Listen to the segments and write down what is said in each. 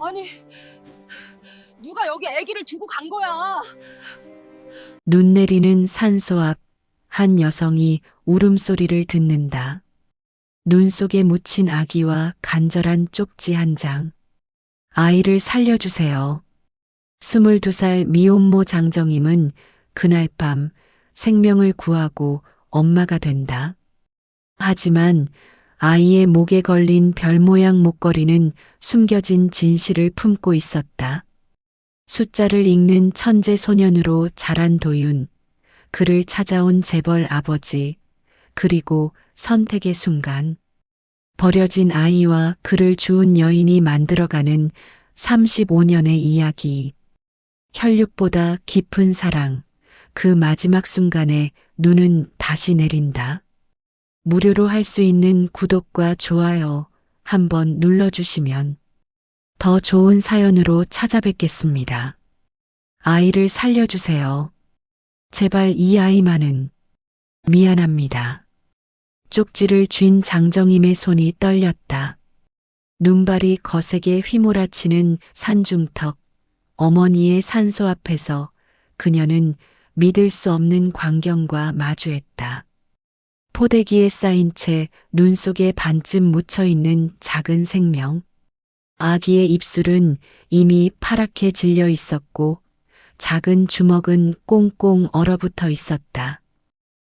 아니, 누가 여기 아기를 두고 간 거야? 눈 내리는 산소 앞 한 여성이 울음소리를 듣는다. 눈 속에 묻힌 아기와 간절한 쪽지 한 장. 아이를 살려주세요. 22살 미혼모 장정임은 그날 밤 생명을 구하고 엄마가 된다. 하지만 아이의 목에 걸린 별 모양 목걸이는 숨겨진 진실을 품고 있었다. 숫자를 읽는 천재 소년으로 자란 도윤, 그를 찾아온 재벌 아버지, 그리고 선택의 순간, 버려진 아이와 그를 주운 여인이 만들어가는 35년의 이야기. 혈육보다 깊은 사랑, 그 마지막 순간에 눈은 다시 내린다. 무료로 할 수 있는 구독과 좋아요 한번 눌러주시면 더 좋은 사연으로 찾아뵙겠습니다. 아이를 살려주세요. 제발 이 아이만은. 미안합니다. 쪽지를 쥔 장정임의 손이 떨렸다. 눈발이 거세게 휘몰아치는 산중턱, 어머니의 산소 앞에서 그녀는 믿을 수 없는 광경과 마주했다. 포대기에 쌓인 채 눈 속에 반쯤 묻혀있는 작은 생명. 아기의 입술은 이미 파랗게 질려 있었고 작은 주먹은 꽁꽁 얼어붙어 있었다.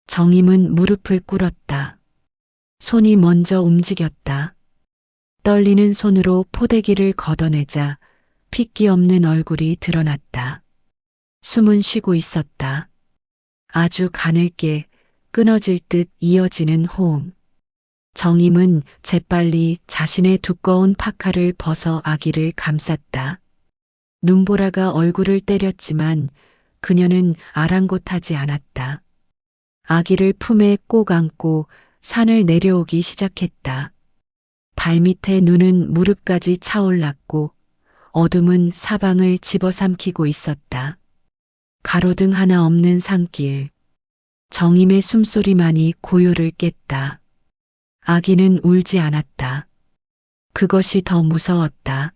정임은 무릎을 꿇었다. 손이 먼저 움직였다. 떨리는 손으로 포대기를 걷어내자 핏기 없는 얼굴이 드러났다. 숨은 쉬고 있었다. 아주 가늘게 끊어질 듯 이어지는 호흡. 정임은 재빨리 자신의 두꺼운 파카를 벗어 아기를 감쌌다. 눈보라가 얼굴을 때렸지만 그녀는 아랑곳하지 않았다. 아기를 품에 꼭 안고 산을 내려오기 시작했다. 발밑에 눈은 무릎까지 차올랐고 어둠은 사방을 집어삼키고 있었다. 가로등 하나 없는 산길. 정임의 숨소리만이 고요를 깼다. 아기는 울지 않았다. 그것이 더 무서웠다.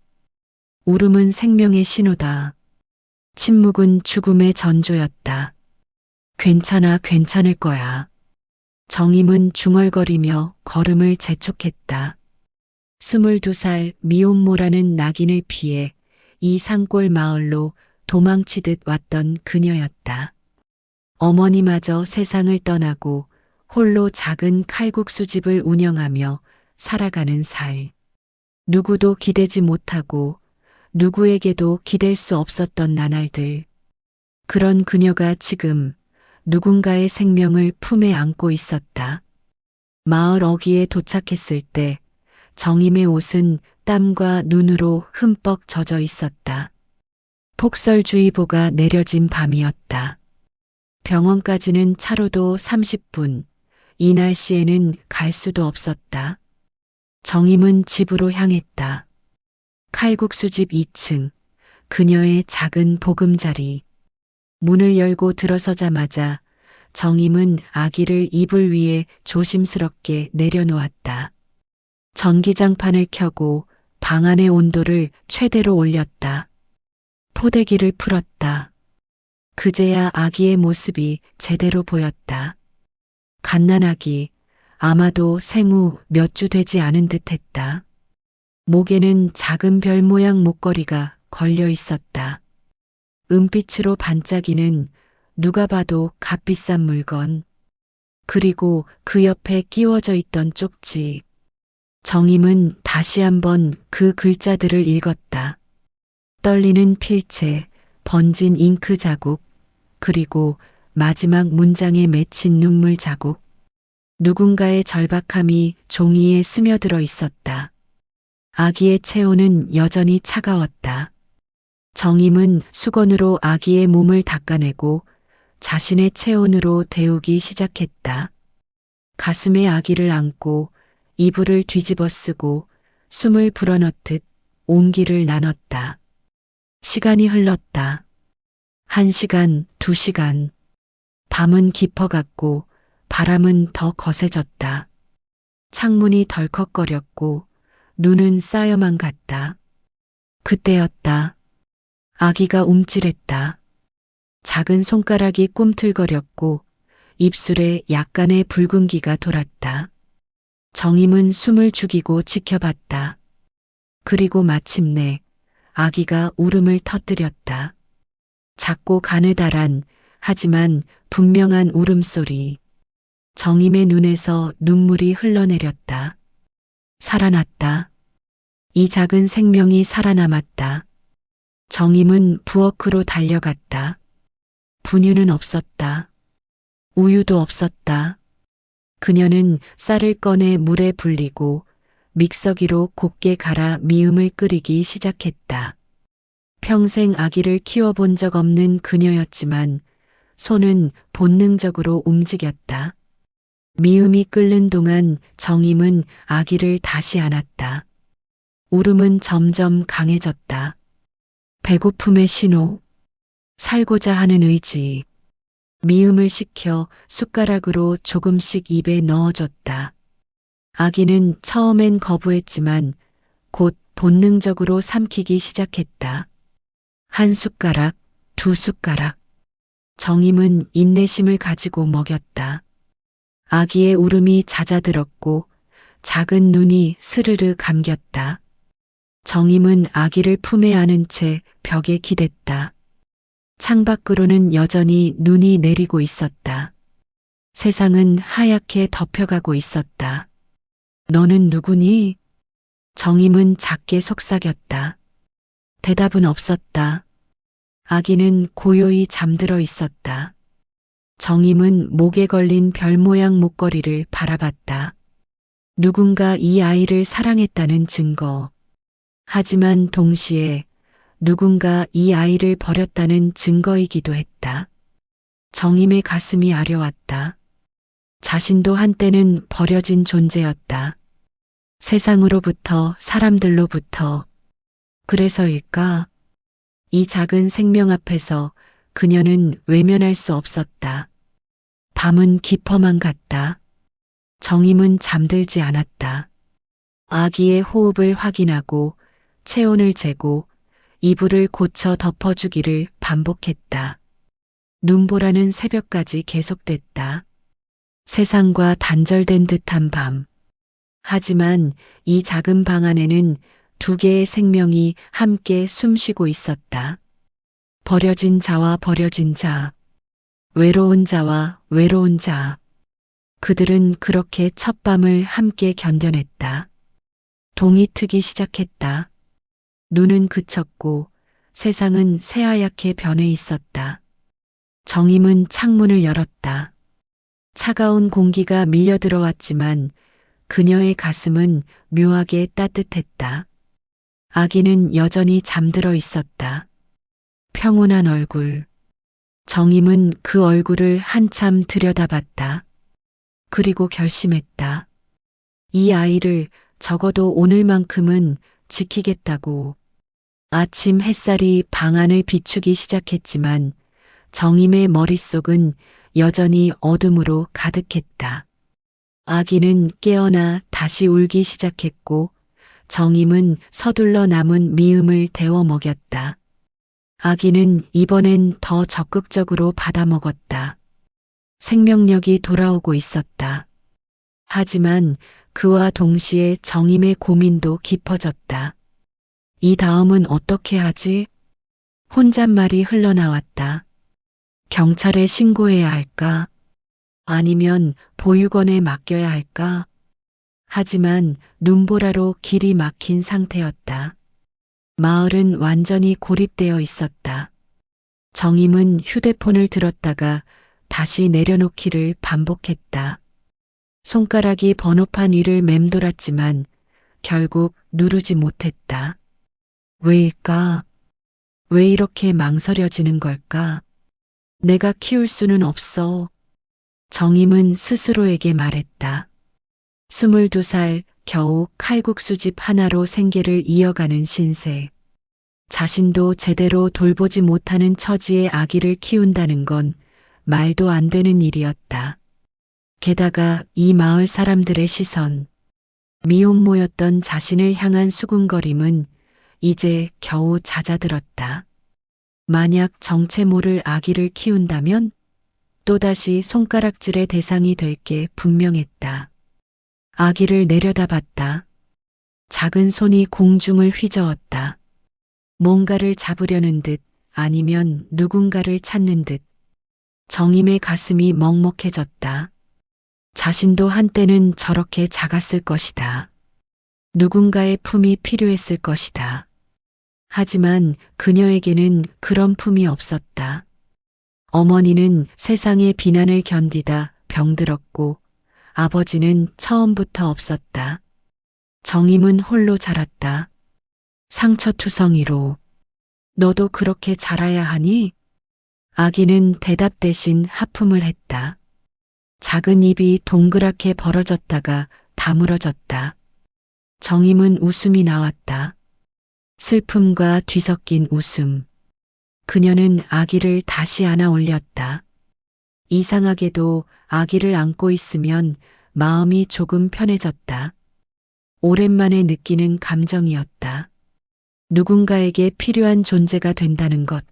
울음은 생명의 신호다. 침묵은 죽음의 전조였다. 괜찮아, 괜찮을 거야. 정임은 중얼거리며 걸음을 재촉했다. 22살 미혼모라는 낙인을 피해 이 산골 마을로 도망치듯 왔던 그녀였다. 어머니마저 세상을 떠나고 홀로 작은 칼국수집을 운영하며 살아가는 살. 누구도 기대지 못하고 누구에게도 기댈 수 없었던 나날들. 그런 그녀가 지금 누군가의 생명을 품에 안고 있었다. 마을 어귀에 도착했을 때 정임의 옷은 땀과 눈으로 흠뻑 젖어 있었다. 폭설주의보가 내려진 밤이었다. 병원까지는 차로도 30분, 이 날씨에는 갈 수도 없었다. 정임은 집으로 향했다. 칼국수집 2층, 그녀의 작은 보금자리. 문을 열고 들어서자마자 정임은 아기를 이불 위에 조심스럽게 내려놓았다. 전기장판을 켜고 방 안의 온도를 최대로 올렸다. 포대기를 풀었다. 그제야 아기의 모습이 제대로 보였다. 갓난아기, 아마도 생후 몇 주 되지 않은 듯했다. 목에는 작은 별 모양 목걸이가 걸려 있었다. 은빛으로 반짝이는 누가 봐도 값비싼 물건. 그리고 그 옆에 끼워져 있던 쪽지. 정임은 다시 한번 그 글자들을 읽었다. 떨리는 필체, 번진 잉크 자국, 그리고 마지막 문장에 맺힌 눈물 자국. 누군가의 절박함이 종이에 스며들어 있었다. 아기의 체온은 여전히 차가웠다. 정임은 수건으로 아기의 몸을 닦아내고 자신의 체온으로 데우기 시작했다. 가슴에 아기를 안고 이불을 뒤집어 쓰고 숨을 불어넣듯 온기를 나눴다. 시간이 흘렀다. 1시간, 2시간. 밤은 깊어갔고 바람은 더 거세졌다. 창문이 덜컥거렸고 눈은 쌓여만 갔다. 그때였다. 아기가 움찔했다. 작은 손가락이 꿈틀거렸고 입술에 약간의 붉은기가 돌았다. 정임은 숨을 죽이고 지켜봤다. 그리고 마침내 아기가 울음을 터뜨렸다. 작고 가느다란 하지만 분명한 울음소리. 정임의 눈에서 눈물이 흘러내렸다. 살아났다. 이 작은 생명이 살아남았다. 정임은 부엌으로 달려갔다. 분유는 없었다. 우유도 없었다. 그녀는 쌀을 꺼내 물에 불리고 믹서기로 곱게 갈아 미음을 끓이기 시작했다. 평생 아기를 키워본 적 없는 그녀였지만 손은 본능적으로 움직였다. 미음이 끓는 동안 정임은 아기를 다시 안았다. 울음은 점점 강해졌다. 배고픔의 신호, 살고자 하는 의지. 미음을 식혀 숟가락으로 조금씩 입에 넣어줬다. 아기는 처음엔 거부했지만 곧 본능적으로 삼키기 시작했다. 한 숟가락, 두 숟가락. 정임은 인내심을 가지고 먹였다. 아기의 울음이 잦아들었고 작은 눈이 스르르 감겼다. 정임은 아기를 품에 안은 채 벽에 기댔다. 창밖으로는 여전히 눈이 내리고 있었다. 세상은 하얗게 덮여가고 있었다. 너는 누구니? 정임은 작게 속삭였다. 대답은 없었다. 아기는 고요히 잠들어 있었다. 정임은 목에 걸린 별 모양 목걸이를 바라봤다. 누군가 이 아이를 사랑했다는 증거. 하지만 동시에 누군가 이 아이를 버렸다는 증거이기도 했다. 정임의 가슴이 아려왔다. 자신도 한때는 버려진 존재였다. 세상으로부터, 사람들로부터. 그래서일까? 이 작은 생명 앞에서 그녀는 외면할 수 없었다. 밤은 깊어만 갔다. 정임은 잠들지 않았다. 아기의 호흡을 확인하고 체온을 재고 이불을 고쳐 덮어주기를 반복했다. 눈보라는 새벽까지 계속됐다. 세상과 단절된 듯한 밤. 하지만 이 작은 방 안에는 두 개의 생명이 함께 숨쉬고 있었다. 버려진 자와 버려진 자. 외로운 자와 외로운 자. 그들은 그렇게 첫 밤을 함께 견뎌냈다. 동이 트기 시작했다. 눈은 그쳤고 세상은 새하얗게 변해 있었다. 정임은 창문을 열었다. 차가운 공기가 밀려 들어왔지만 그녀의 가슴은 묘하게 따뜻했다. 아기는 여전히 잠들어 있었다. 평온한 얼굴. 정임은 그 얼굴을 한참 들여다봤다. 그리고 결심했다. 이 아이를 적어도 오늘만큼은 지키겠다고. 아침 햇살이 방 안을 비추기 시작했지만 정임의 머릿속은 여전히 어둠으로 가득했다. 아기는 깨어나 다시 울기 시작했고 정임은 서둘러 남은 미음을 데워 먹였다. 아기는 이번엔 더 적극적으로 받아먹었다. 생명력이 돌아오고 있었다. 하지만 그와 동시에 정임의 고민도 깊어졌다. 이 다음은 어떻게 하지? 혼잣말이 흘러나왔다. 경찰에 신고해야 할까? 아니면 보육원에 맡겨야 할까? 하지만 눈보라로 길이 막힌 상태였다. 마을은 완전히 고립되어 있었다. 정임은 휴대폰을 들었다가 다시 내려놓기를 반복했다. 손가락이 번호판 위를 맴돌았지만 결국 누르지 못했다. 왜일까? 왜 이렇게 망설여지는 걸까? 내가 키울 수는 없어. 정임은 스스로에게 말했다. 22살 겨우 칼국수집 하나로 생계를 이어가는 신세. 자신도 제대로 돌보지 못하는 처지의 아기를 키운다는 건 말도 안 되는 일이었다. 게다가 이 마을 사람들의 시선, 미혼모였던 자신을 향한 수군거림은 이제 겨우 잦아들었다. 만약 정체 모를 아기를 키운다면 또다시 손가락질의 대상이 될 게 분명했다. 아기를 내려다봤다. 작은 손이 공중을 휘저었다. 뭔가를 잡으려는 듯 아니면 누군가를 찾는 듯 정임의 가슴이 먹먹해졌다. 자신도 한때는 저렇게 작았을 것이다. 누군가의 품이 필요했을 것이다. 하지만 그녀에게는 그런 품이 없었다. 어머니는 세상의 비난을 견디다 병들었고 아버지는 처음부터 없었다. 정임은 홀로 자랐다. 상처투성이로. 너도 그렇게 자라야 하니? 아기는 대답 대신 하품을 했다. 작은 입이 동그랗게 벌어졌다가 다물어졌다. 정임은 웃음이 나왔다. 슬픔과 뒤섞인 웃음. 그녀는 아기를 다시 안아 올렸다. 이상하게도 아기를 안고 있으면 마음이 조금 편해졌다. 오랜만에 느끼는 감정이었다. 누군가에게 필요한 존재가 된다는 것.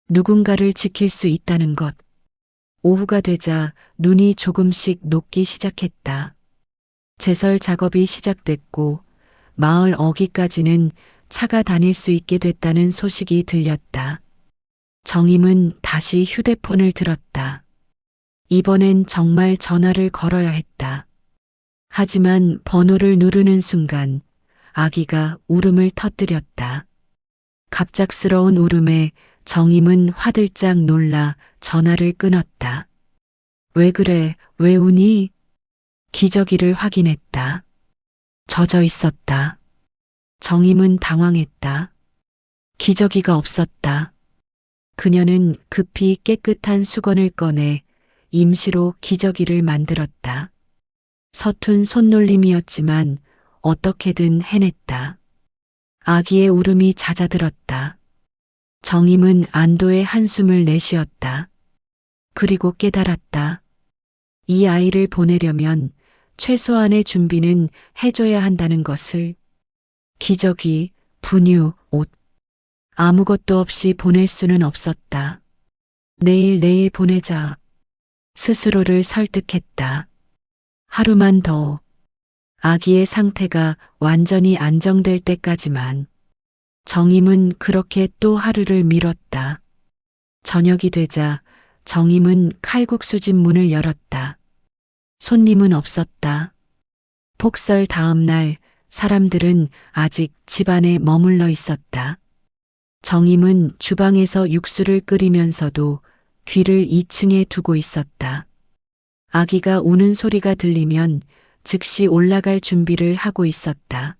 누군가를 지킬 수 있다는 것. 오후가 되자 눈이 조금씩 녹기 시작했다. 제설 작업이 시작됐고 마을 어귀까지는 차가 다닐 수 있게 됐다는 소식이 들렸다. 정임은 다시 휴대폰을 들었다. 이번엔 정말 전화를 걸어야 했다. 하지만 번호를 누르는 순간 아기가 울음을 터뜨렸다. 갑작스러운 울음에 정임은 화들짝 놀라 전화를 끊었다. 왜 그래? 왜 우니? 기저귀를 확인했다. 젖어 있었다. 정임은 당황했다. 기저귀가 없었다. 그녀는 급히 깨끗한 수건을 꺼내 임시로 기저귀를 만들었다. 서툰 손놀림이었지만 어떻게든 해냈다. 아기의 울음이 잦아들었다. 정임은 안도의 한숨을 내쉬었다. 그리고 깨달았다. 이 아이를 보내려면 최소한의 준비는 해줘야 한다는 것을. 기저귀, 분유, 옷. 아무것도 없이 보낼 수는 없었다. 내일 보내자. 스스로를 설득했다. 하루만 더. 아기의 상태가 완전히 안정될 때까지만. 정임은 그렇게 또 하루를 미뤘다. 저녁이 되자 정임은 칼국수집 문을 열었다. 손님은 없었다. 폭설 다음 날 사람들은 아직 집안에 머물러 있었다. 정임은 주방에서 육수를 끓이면서도 귀를 2층에 두고 있었다. 아기가 우는 소리가 들리면 즉시 올라갈 준비를 하고 있었다.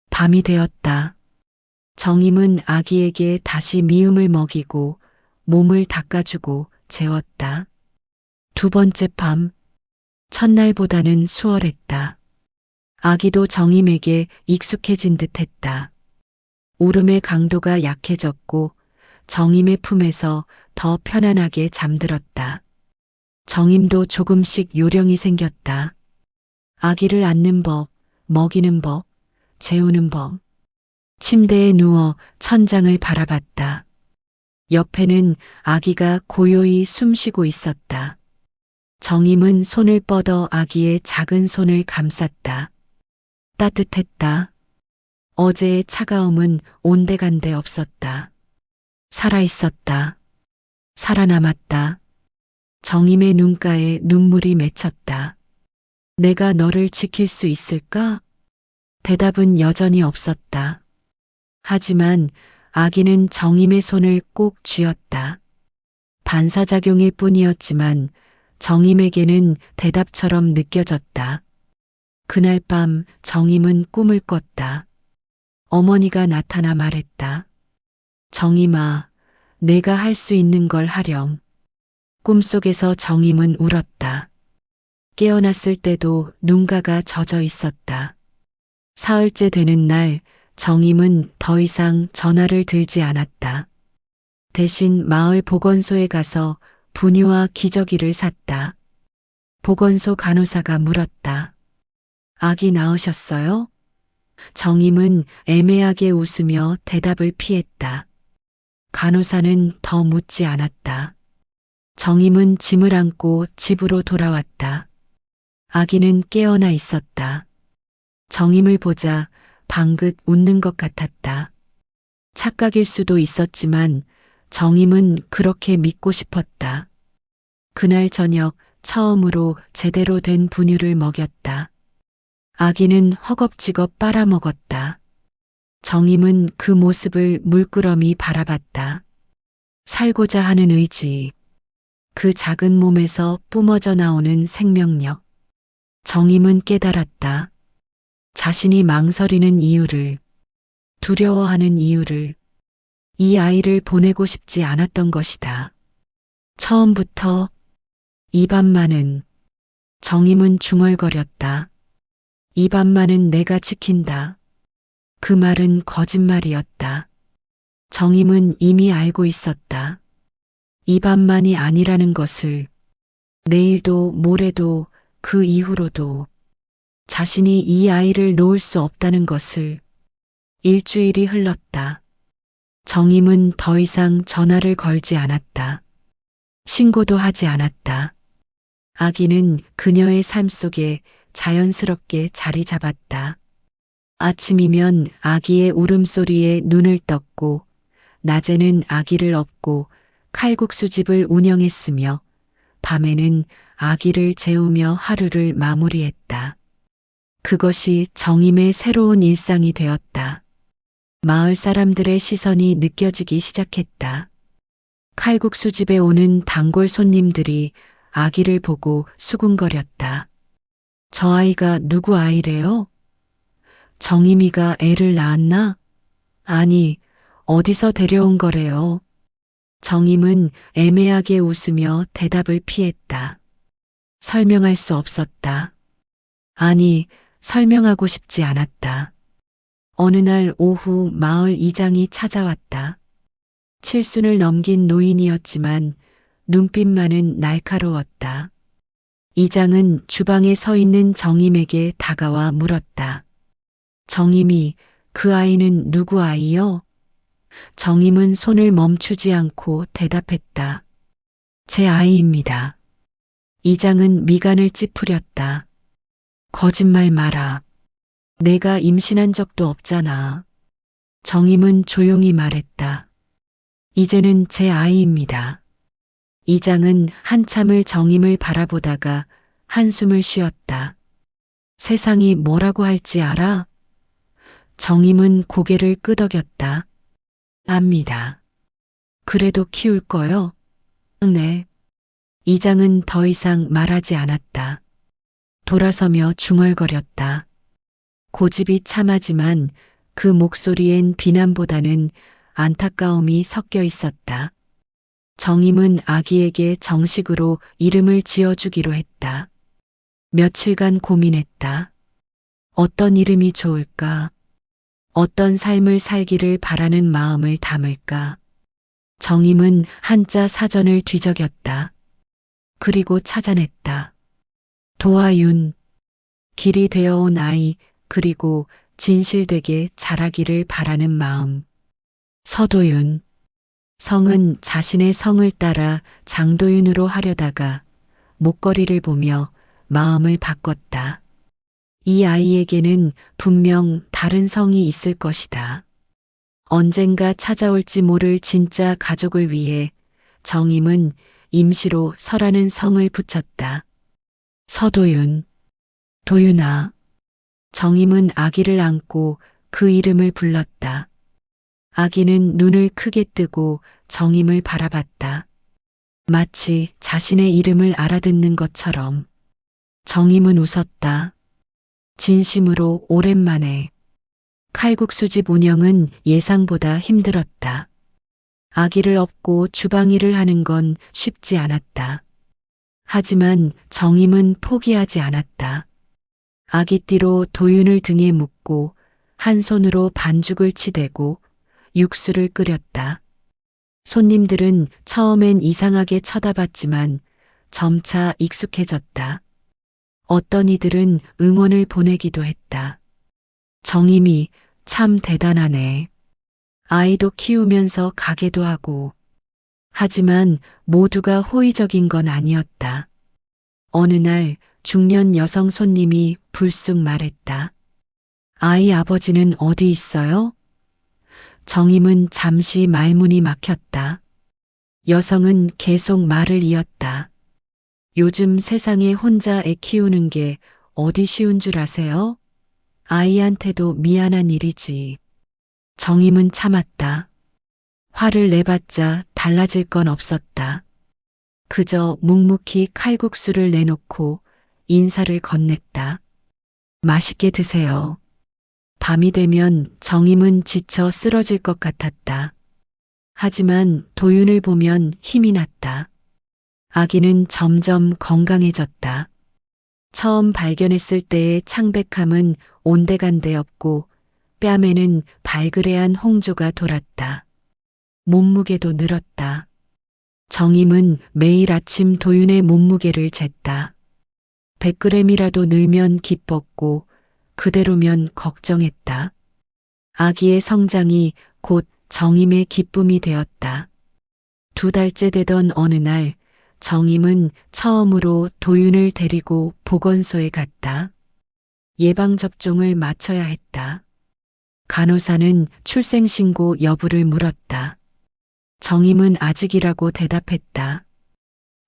밤이 되었다. 정임은 아기에게 다시 미음을 먹이고 몸을 닦아주고 재웠다. 두 번째 밤, 첫날보다는 수월했다. 아기도 정임에게 익숙해진 듯했다. 울음의 강도가 약해졌고 정임의 품에서 더 편안하게 잠들었다. 정임도 조금씩 요령이 생겼다. 아기를 안는 법, 먹이는 법, 재우는 법. 침대에 누워 천장을 바라봤다. 옆에는 아기가 고요히 숨쉬고 있었다. 정임은 손을 뻗어 아기의 작은 손을 감쌌다. 따뜻했다. 어제의 차가움은 온데간데 없었다. 살아있었다. 살아남았다. 정임의 눈가에 눈물이 맺혔다. 내가 너를 지킬 수 있을까? 대답은 여전히 없었다. 하지만 아기는 정임의 손을 꼭 쥐었다. 반사작용일 뿐이었지만 정임에게는 대답처럼 느껴졌다. 그날 밤 정임은 꿈을 꿨다. 어머니가 나타나 말했다. 정임아, 내가 할 수 있는 걸 하렴. 꿈속에서 정임은 울었다. 깨어났을 때도 눈가가 젖어 있었다. 사흘째 되는 날 정임은 더 이상 전화를 들지 않았다. 대신 마을 보건소에 가서 분유와 기저귀를 샀다. 보건소 간호사가 물었다. 아기 낳으셨어요? 정임은 애매하게 웃으며 대답을 피했다. 간호사는 더 묻지 않았다. 정임은 짐을 안고 집으로 돌아왔다. 아기는 깨어나 있었다. 정임을 보자 방긋 웃는 것 같았다. 착각일 수도 있었지만 정임은 그렇게 믿고 싶었다. 그날 저녁 처음으로 제대로 된 분유를 먹였다. 아기는 허겁지겁 빨아먹었다. 정임은 그 모습을 물끄러미 바라봤다. 살고자 하는 의지, 그 작은 몸에서 뿜어져 나오는 생명력. 정임은 깨달았다. 자신이 망설이는 이유를, 두려워하는 이유를, 이 아이를 보내고 싶지 않았던 것이다. 처음부터 이 밤만은, 정임은 중얼거렸다. 이 밤만은 내가 지킨다. 그 말은 거짓말이었다. 정임은 이미 알고 있었다. 이 밤만이 아니라는 것을, 내일도 모레도 그 이후로도 자신이 이 아이를 놓을 수 없다는 것을. 일주일이 흘렀다. 정임은 더 이상 전화를 걸지 않았다. 신고도 하지 않았다. 아기는 그녀의 삶 속에 자연스럽게 자리 잡았다. 아침이면 아기의 울음소리에 눈을 떴고, 낮에는 아기를 업고 칼국수집을 운영했으며, 밤에는 아기를 재우며 하루를 마무리했다. 그것이 정임의 새로운 일상이 되었다. 마을 사람들의 시선이 느껴지기 시작했다. 칼국수집에 오는 단골 손님들이 아기를 보고 수군거렸다. 저 아이가 누구 아이래요? 정임이가 애를 낳았나? 아니, 어디서 데려온 거래요? 정임은 애매하게 웃으며 대답을 피했다. 설명할 수 없었다. 아니, 설명하고 싶지 않았다. 어느 날 오후 마을 이장이 찾아왔다. 칠순을 넘긴 노인이었지만 눈빛만은 날카로웠다. 이장은 주방에 서 있는 정임에게 다가와 물었다. 정임이, 그 아이는 누구 아이요? 정임은 손을 멈추지 않고 대답했다. 제 아이입니다. 이장은 미간을 찌푸렸다. 거짓말 마라. 내가 임신한 적도 없잖아. 정임은 조용히 말했다. 이제는 제 아이입니다. 이장은 한참을 정임을 바라보다가 한숨을 쉬었다. 세상이 뭐라고 할지 알아? 정임은 고개를 끄덕였다. 압니다. 그래도 키울 거요? 네. 이장은 더 이상 말하지 않았다. 돌아서며 중얼거렸다. 고집이 참하지만 그 목소리엔 비난보다는 안타까움이 섞여 있었다. 정임은 아기에게 정식으로 이름을 지어주기로 했다. 며칠간 고민했다. 어떤 이름이 좋을까? 어떤 삶을 살기를 바라는 마음을 담을까? 정임은 한자 사전을 뒤적였다. 그리고 찾아냈다. 도아윤, 길이 되어온 아이, 그리고 진실되게 자라기를 바라는 마음. 서도윤, 성은 자신의 성을 따라 장도윤으로 하려다가 목걸이를 보며 마음을 바꿨다. 이 아이에게는 분명 다른 성이 있을 것이다. 언젠가 찾아올지 모를 진짜 가족을 위해 정임은 임시로 서라는 성을 붙였다. 서도윤, 도윤아. 정임은 아기를 안고 그 이름을 불렀다. 아기는 눈을 크게 뜨고 정임을 바라봤다. 마치 자신의 이름을 알아듣는 것처럼. 정임은 웃었다. 진심으로 오랜만에. 칼국수집 운영은 예상보다 힘들었다. 아기를 업고 주방 일을 하는 건 쉽지 않았다. 하지만 정임은 포기하지 않았다. 아기띠로 도윤을 등에 묶고 한 손으로 반죽을 치대고 육수를 끓였다. 손님들은 처음엔 이상하게 쳐다봤지만 점차 익숙해졌다. 어떤 이들은 응원을 보내기도 했다. 정임이 참 대단하네. 아이도 키우면서 가게도 하고. 하지만 모두가 호의적인 건 아니었다. 어느 날 중년 여성 손님이 불쑥 말했다. 아이 아버지는 어디 있어요? 정임은 잠시 말문이 막혔다. 여성은 계속 말을 이었다. 요즘 세상에 혼자 애 키우는 게 어디 쉬운 줄 아세요? 아이한테도 미안한 일이지. 정임은 참았다. 화를 내봤자 달라질 건 없었다. 그저 묵묵히 칼국수를 내놓고 인사를 건넸다. 맛있게 드세요. 밤이 되면 정임은 지쳐 쓰러질 것 같았다. 하지만 도윤을 보면 힘이 났다. 아기는 점점 건강해졌다. 처음 발견했을 때의 창백함은 온데간데 없고 뺨에는 발그레한 홍조가 돌았다. 몸무게도 늘었다. 정임은 매일 아침 도윤의 몸무게를 쟀다. 100g이라도 늘면 기뻤고 그대로면 걱정했다. 아기의 성장이 곧 정임의 기쁨이 되었다. 2달째 되던 어느 날 정임은 처음으로 도윤을 데리고 보건소에 갔다. 예방접종을 마쳐야 했다. 간호사는 출생신고 여부를 물었다. 정임은 아직이라고 대답했다.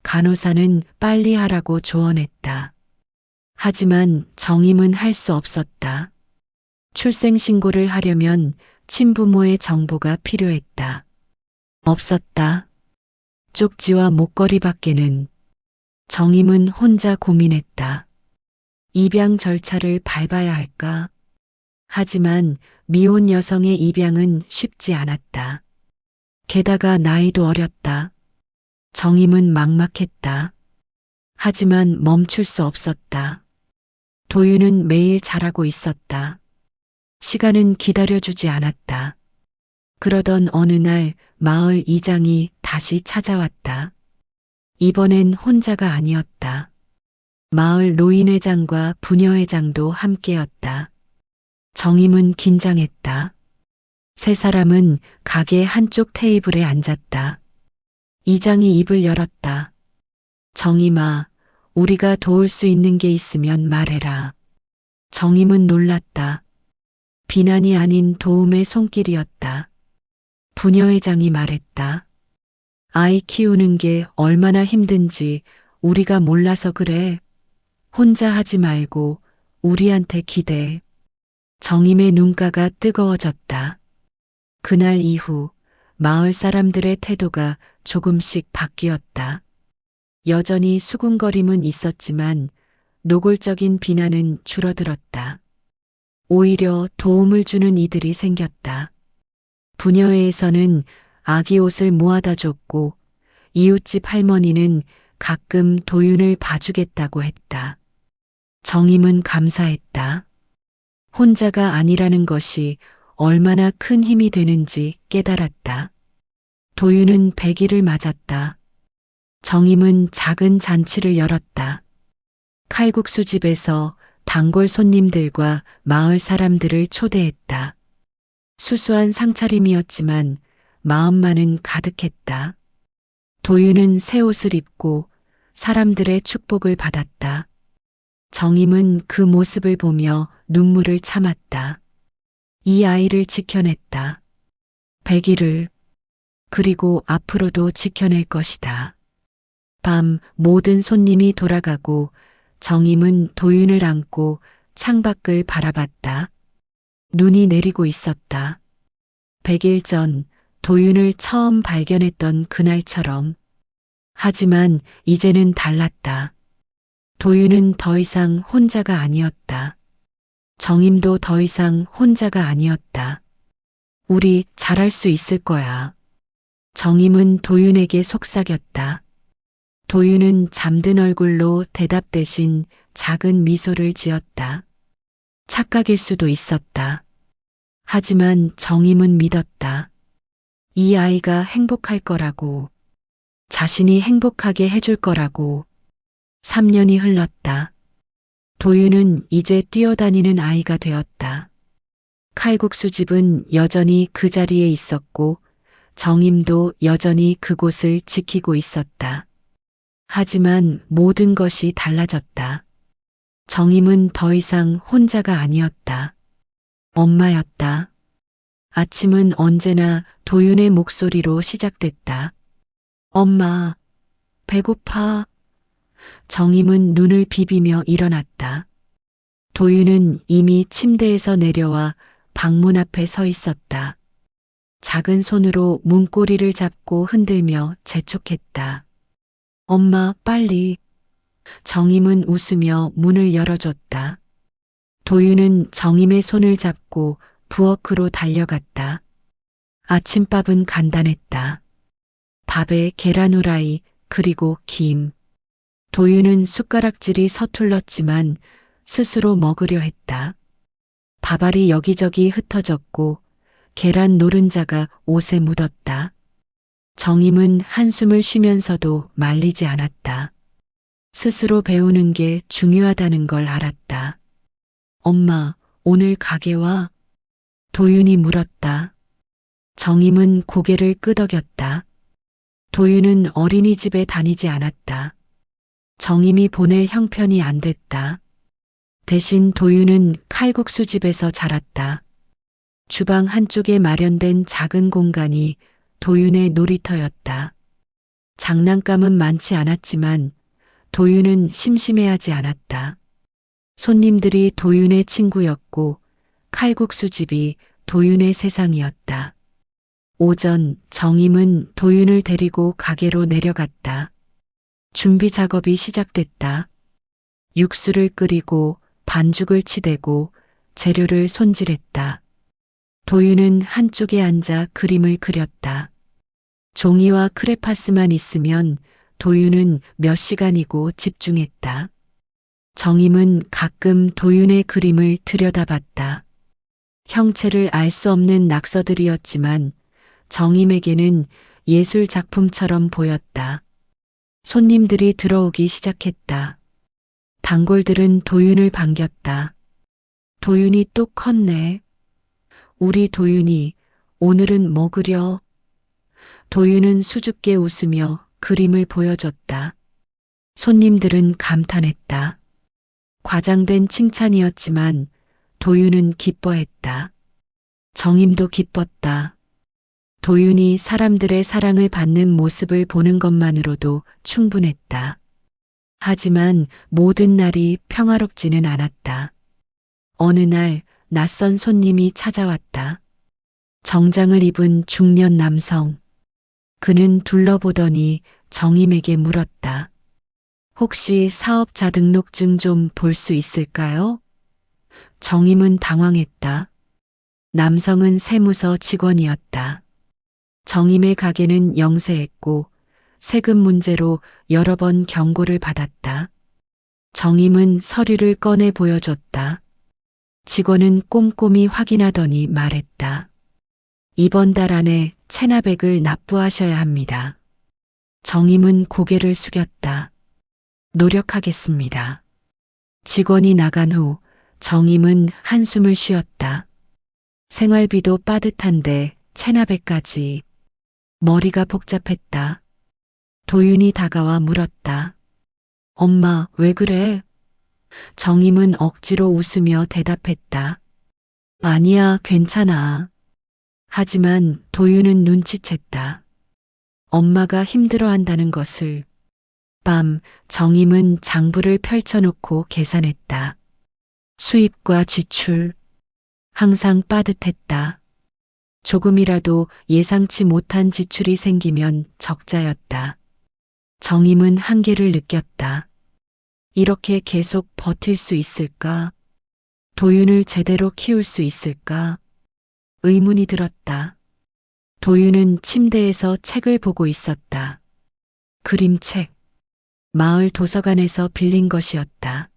간호사는 빨리 하라고 조언했다. 하지만 정임은 할 수 없었다. 출생신고를 하려면 친부모의 정보가 필요했다. 없었다. 쪽지와 목걸이밖에는. 정임은 혼자 고민했다. 입양 절차를 밟아야 할까? 하지만 미혼 여성의 입양은 쉽지 않았다. 게다가 나이도 어렸다. 정임은 막막했다. 하지만 멈출 수 없었다. 도윤은 매일 자라고 있었다. 시간은 기다려주지 않았다. 그러던 어느 날 마을 이장이 다시 찾아왔다. 이번엔 혼자가 아니었다. 마을 노인회장과 부녀회장도 함께였다. 정임은 긴장했다. 세 사람은 가게 한쪽 테이블에 앉았다. 이장이 입을 열었다. 정임아, 우리가 도울 수 있는 게 있으면 말해라. 정임은 놀랐다. 비난이 아닌 도움의 손길이었다. 부녀회장이 말했다. 아이 키우는 게 얼마나 힘든지 우리가 몰라서 그래. 혼자 하지 말고 우리한테 기대해. 정임의 눈가가 뜨거워졌다. 그날 이후 마을 사람들의 태도가 조금씩 바뀌었다. 여전히 수군거림은 있었지만 노골적인 비난은 줄어들었다. 오히려 도움을 주는 이들이 생겼다. 부녀회에서는 아기 옷을 모아다 줬고 이웃집 할머니는 가끔 도윤을 봐주겠다고 했다. 정임은 감사했다. 혼자가 아니라는 것이 얼마나 큰 힘이 되는지 깨달았다. 도윤은 100일을 맞았다. 정임은 작은 잔치를 열었다. 칼국수집에서 단골 손님들과 마을 사람들을 초대했다. 수수한 상차림이었지만 마음만은 가득했다. 도윤은 새 옷을 입고 사람들의 축복을 받았다. 정임은 그 모습을 보며 눈물을 참았다. 이 아이를 지켜냈다. 100일을, 그리고 앞으로도 지켜낼 것이다. 밤 모든 손님이 돌아가고 정임은 도윤을 안고 창밖을 바라봤다. 눈이 내리고 있었다. 100일 전 도윤을 처음 발견했던 그날처럼. 하지만 이제는 달랐다. 도윤은 더 이상 혼자가 아니었다. 정임도 더 이상 혼자가 아니었다. 우리 잘할 수 있을 거야. 정임은 도윤에게 속삭였다. 도윤은 잠든 얼굴로 대답 대신 작은 미소를 지었다. 착각일 수도 있었다. 하지만 정임은 믿었다. 이 아이가 행복할 거라고. 자신이 행복하게 해줄 거라고. 3년이 흘렀다. 도윤은 이제 뛰어다니는 아이가 되었다. 칼국수집은 여전히 그 자리에 있었고 정임도 여전히 그곳을 지키고 있었다. 하지만 모든 것이 달라졌다. 정임은 더 이상 혼자가 아니었다. 엄마였다. 아침은 언제나 도윤의 목소리로 시작됐다. 엄마, 배고파. 정임은 눈을 비비며 일어났다. 도윤은 이미 침대에서 내려와 방문 앞에 서 있었다. 작은 손으로 문고리를 잡고 흔들며 재촉했다. 엄마, 빨리. 정임은 웃으며 문을 열어줬다. 도윤은 정임의 손을 잡고 부엌으로 달려갔다. 아침밥은 간단했다. 밥에 계란 후라이 그리고 김. 도윤은 숟가락질이 서툴렀지만 스스로 먹으려 했다. 밥알이 여기저기 흩어졌고 계란 노른자가 옷에 묻었다. 정임은 한숨을 쉬면서도 말리지 않았다. 스스로 배우는 게 중요하다는 걸 알았다. 엄마, 오늘 가게 와? 도윤이 물었다. 정임은 고개를 끄덕였다. 도윤은 어린이집에 다니지 않았다. 정임이 보낼 형편이 안 됐다. 대신 도윤은 칼국수집에서 자랐다. 주방 한쪽에 마련된 작은 공간이 도윤의 놀이터였다. 장난감은 많지 않았지만 도윤은 심심해하지 않았다. 손님들이 도윤의 친구였고 칼국수집이 도윤의 세상이었다. 오전 정임은 도윤을 데리고 가게로 내려갔다. 준비 작업이 시작됐다. 육수를 끓이고 반죽을 치대고 재료를 손질했다. 도윤은 한쪽에 앉아 그림을 그렸다. 종이와 크레파스만 있으면 도윤은 몇 시간이고 집중했다. 정임은 가끔 도윤의 그림을 들여다봤다. 형체를 알 수 없는 낙서들이었지만 정임에게는 예술 작품처럼 보였다. 손님들이 들어오기 시작했다. 단골들은 도윤을 반겼다. 도윤이 또 컸네. 우리 도윤이 오늘은 뭐 그려? 도윤은 수줍게 웃으며 그림을 보여줬다. 손님들은 감탄했다. 과장된 칭찬이었지만 도윤은 기뻐했다. 정임도 기뻤다. 도윤이 사람들의 사랑을 받는 모습을 보는 것만으로도 충분했다. 하지만 모든 날이 평화롭지는 않았다. 어느 날 낯선 손님이 찾아왔다. 정장을 입은 중년 남성. 그는 둘러보더니 정임에게 물었다. 혹시 사업자 등록증 좀 볼 수 있을까요? 정임은 당황했다. 남성은 세무서 직원이었다. 정임의 가게는 영세했고 세금 문제로 여러 번 경고를 받았다. 정임은 서류를 꺼내 보여줬다. 직원은 꼼꼼히 확인하더니 말했다. 이번 달 안에 체납액을 납부하셔야 합니다. 정임은 고개를 숙였다. 노력하겠습니다. 직원이 나간 후 정임은 한숨을 쉬었다. 생활비도 빠듯한데 체납액까지. 머리가 복잡했다. 도윤이 다가와 물었다. 엄마, 왜 그래? 정임은 억지로 웃으며 대답했다. 아니야, 괜찮아. 하지만 도윤은 눈치챘다. 엄마가 힘들어한다는 것을. 밤 정임은 장부를 펼쳐놓고 계산했다. 수입과 지출. 항상 빠듯했다. 조금이라도 예상치 못한 지출이 생기면 적자였다. 정임은 한계를 느꼈다. 이렇게 계속 버틸 수 있을까? 도윤을 제대로 키울 수 있을까? 의문이 들었다. 도윤은 침대에서 책을 보고 있었다. 그림책. 마을 도서관에서 빌린 것이었다.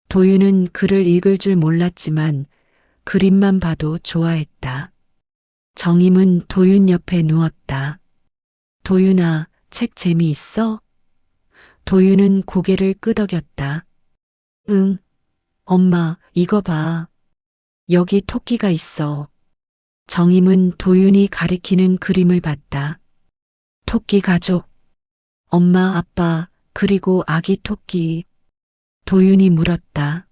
도윤은 글을 읽을 줄 몰랐지만 그림만 봐도 좋아했다. 정임은 도윤 옆에 누웠다. 도윤아, 책 재미있어? 도윤은 고개를 끄덕였다. 응. 엄마, 이거 봐. 여기 토끼가 있어. 정임은 도윤이 가리키는 그림을 봤다. 토끼 가족. 엄마, 아빠, 그리고 아기 토끼. 도윤이 물었다.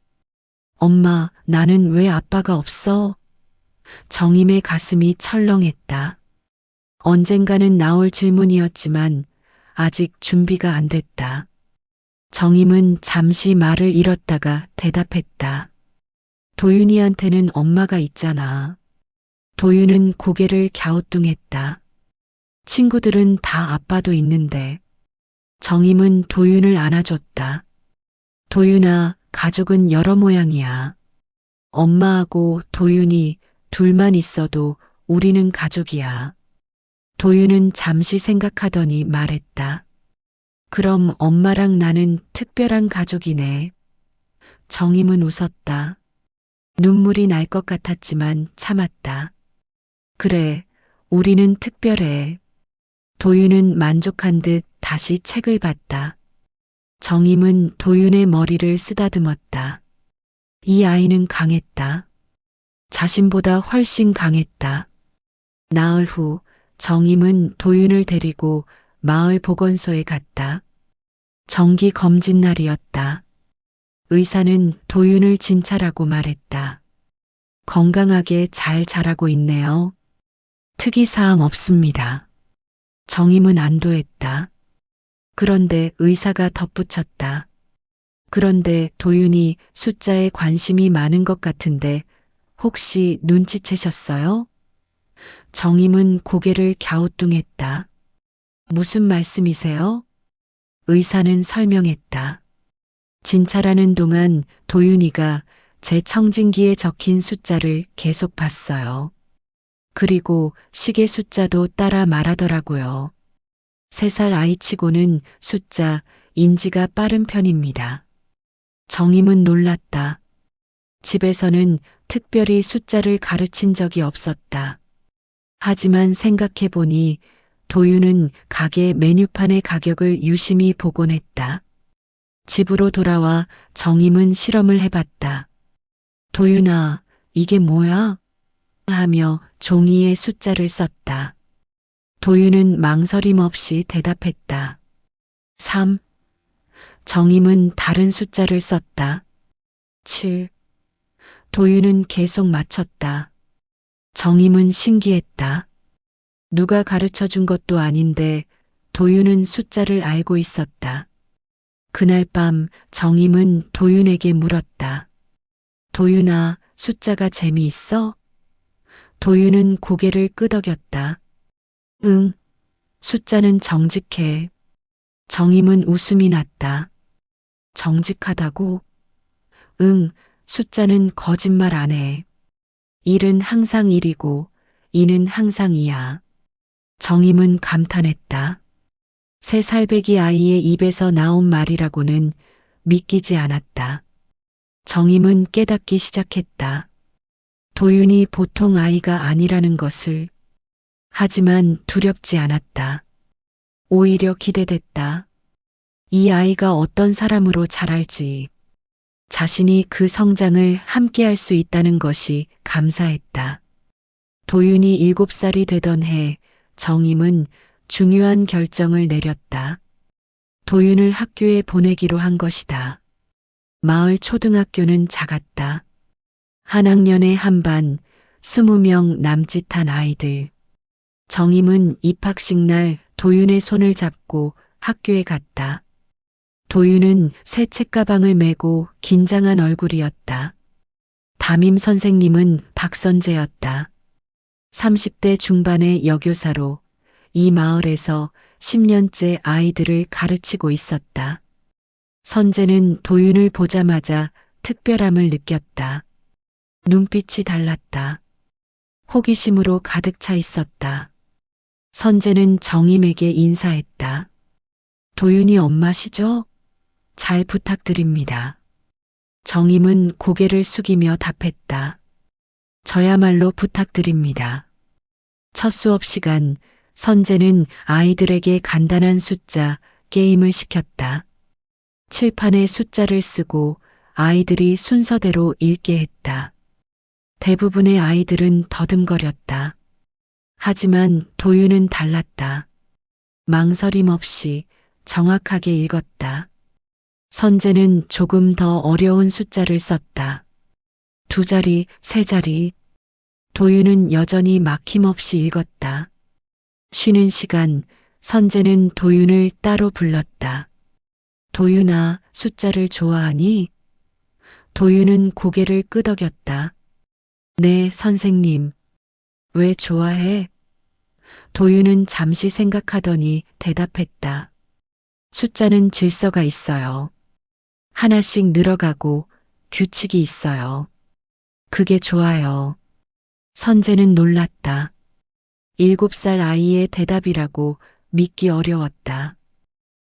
엄마, 나는 왜 아빠가 없어? 정임의 가슴이 철렁했다. 언젠가는 나올 질문이었지만 아직 준비가 안 됐다. 정임은 잠시 말을 잃었다가 대답했다. 도윤이한테는 엄마가 있잖아. 도윤은 고개를 갸우뚱했다. 친구들은 다 아빠도 있는데. 정임은 도윤을 안아줬다. 도윤아, 가족은 여러 모양이야. 엄마하고 도윤이 둘만 있어도 우리는 가족이야. 도윤은 잠시 생각하더니 말했다. 그럼 엄마랑 나는 특별한 가족이네. 정임은 웃었다. 눈물이 날 것 같았지만 참았다. 그래, 우리는 특별해. 도윤은 만족한 듯 다시 책을 봤다. 정임은 도윤의 머리를 쓰다듬었다. 이 아이는 강했다. 자신보다 훨씬 강했다. 나흘 후 정임은 도윤을 데리고 마을 보건소에 갔다. 정기 검진 날이었다. 의사는 도윤을 진찰하고 말했다. 건강하게 잘 자라고 있네요. 특이사항 없습니다. 정임은 안도했다. 그런데 의사가 덧붙였다. 그런데 도윤이 숫자에 관심이 많은 것 같은데 혹시 눈치채셨어요? 정임은 고개를 갸우뚱했다. 무슨 말씀이세요? 의사는 설명했다. 진찰하는 동안 도윤이가 제 청진기에 적힌 숫자를 계속 봤어요. 그리고 시계 숫자도 따라 말하더라고요. 3살 아이치고는 숫자, 인지가 빠른 편입니다. 정임은 놀랐다. 집에서는 특별히 숫자를 가르친 적이 없었다. 하지만 생각해보니 도윤은 가게 메뉴판의 가격을 유심히 보곤 했다. 집으로 돌아와 정임은 실험을 해봤다. 도윤아, 이게 뭐야? 하며 종이에 숫자를 썼다. 도윤은 망설임 없이 대답했다. 3. 정임은 다른 숫자를 썼다. 7. 도윤은 계속 맞췄다. 정임은 신기했다. 누가 가르쳐 준 것도 아닌데 도윤은 숫자를 알고 있었다. 그날 밤 정임은 도윤에게 물었다. 도윤아, 숫자가 재미있어? 도윤은 고개를 끄덕였다. 응, 숫자는 정직해. 정임은 웃음이 났다. 정직하다고? 응, 숫자는 거짓말 안 해. 1은 항상 1이고 2는 항상 2야. 정임은 감탄했다. 3살배기 아이의 입에서 나온 말이라고는 믿기지 않았다. 정임은 깨닫기 시작했다. 도윤이 보통 아이가 아니라는 것을. 하지만 두렵지 않았다. 오히려 기대됐다. 이 아이가 어떤 사람으로 자랄지. 자신이 그 성장을 함께할 수 있다는 것이 감사했다. 도윤이 7살이 되던 해 정임은 중요한 결정을 내렸다. 도윤을 학교에 보내기로 한 것이다. 마을 초등학교는 작았다. 한 학년에 한 반, 20명 남짓한 아이들. 정임은 입학식 날 도윤의 손을 잡고 학교에 갔다. 도윤은 새 책가방을 메고 긴장한 얼굴이었다. 담임 선생님은 박선재였다. 30대 중반의 여교사로 이 마을에서 10년째 아이들을 가르치고 있었다. 선재는 도윤을 보자마자 특별함을 느꼈다. 눈빛이 달랐다. 호기심으로 가득 차 있었다. 선재는 정임에게 인사했다. 도윤이 엄마시죠? 잘 부탁드립니다. 정임은 고개를 숙이며 답했다. 저야말로 부탁드립니다. 첫 수업 시간 선재는 아이들에게 간단한 숫자 게임을 시켰다. 칠판에 숫자를 쓰고 아이들이 순서대로 읽게 했다. 대부분의 아이들은 더듬거렸다. 하지만 도윤은 달랐다. 망설임 없이 정확하게 읽었다. 선재는 조금 더 어려운 숫자를 썼다. 2자리, 3자리. 도윤은 여전히 막힘없이 읽었다. 쉬는 시간, 선재는 도윤을 따로 불렀다. 도윤아, 숫자를 좋아하니? 도윤은 고개를 끄덕였다. 네, 선생님. 왜 좋아해? 도윤은 잠시 생각하더니 대답했다. 숫자는 질서가 있어요. 하나씩 늘어가고 규칙이 있어요. 그게 좋아요. 선재는 놀랐다. 7살 아이의 대답이라고 믿기 어려웠다.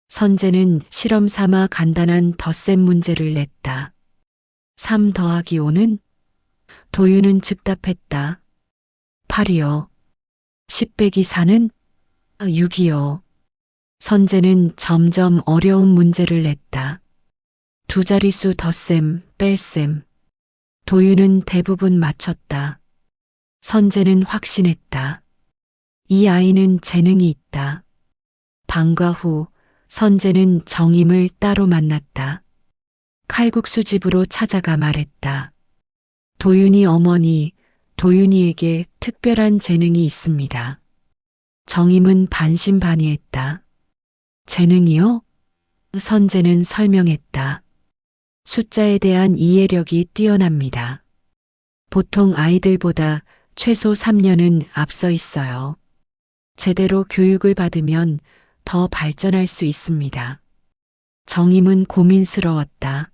선재는 실험 삼아 간단한 덧셈 문제를 냈다. 3 더하기 5는? 도윤은 즉답했다. 8이요. 10 빼기 4는? 6이요. 선재는 점점 어려운 문제를 냈다. 2자릿수 덧셈, 뺄셈. 도윤은 대부분 맞췄다. 선재는 확신했다. 이 아이는 재능이 있다. 방과 후 선재는 정임을 따로 만났다. 칼국수 집으로 찾아가 말했다. 도윤이 어머니, 도윤이에게 특별한 재능이 있습니다. 정임은 반신반의했다. 재능이요? 선재는 설명했다. 숫자에 대한 이해력이 뛰어납니다. 보통 아이들보다 최소 3년은 앞서 있어요. 제대로 교육을 받으면 더 발전할 수 있습니다. 정임은 고민스러웠다.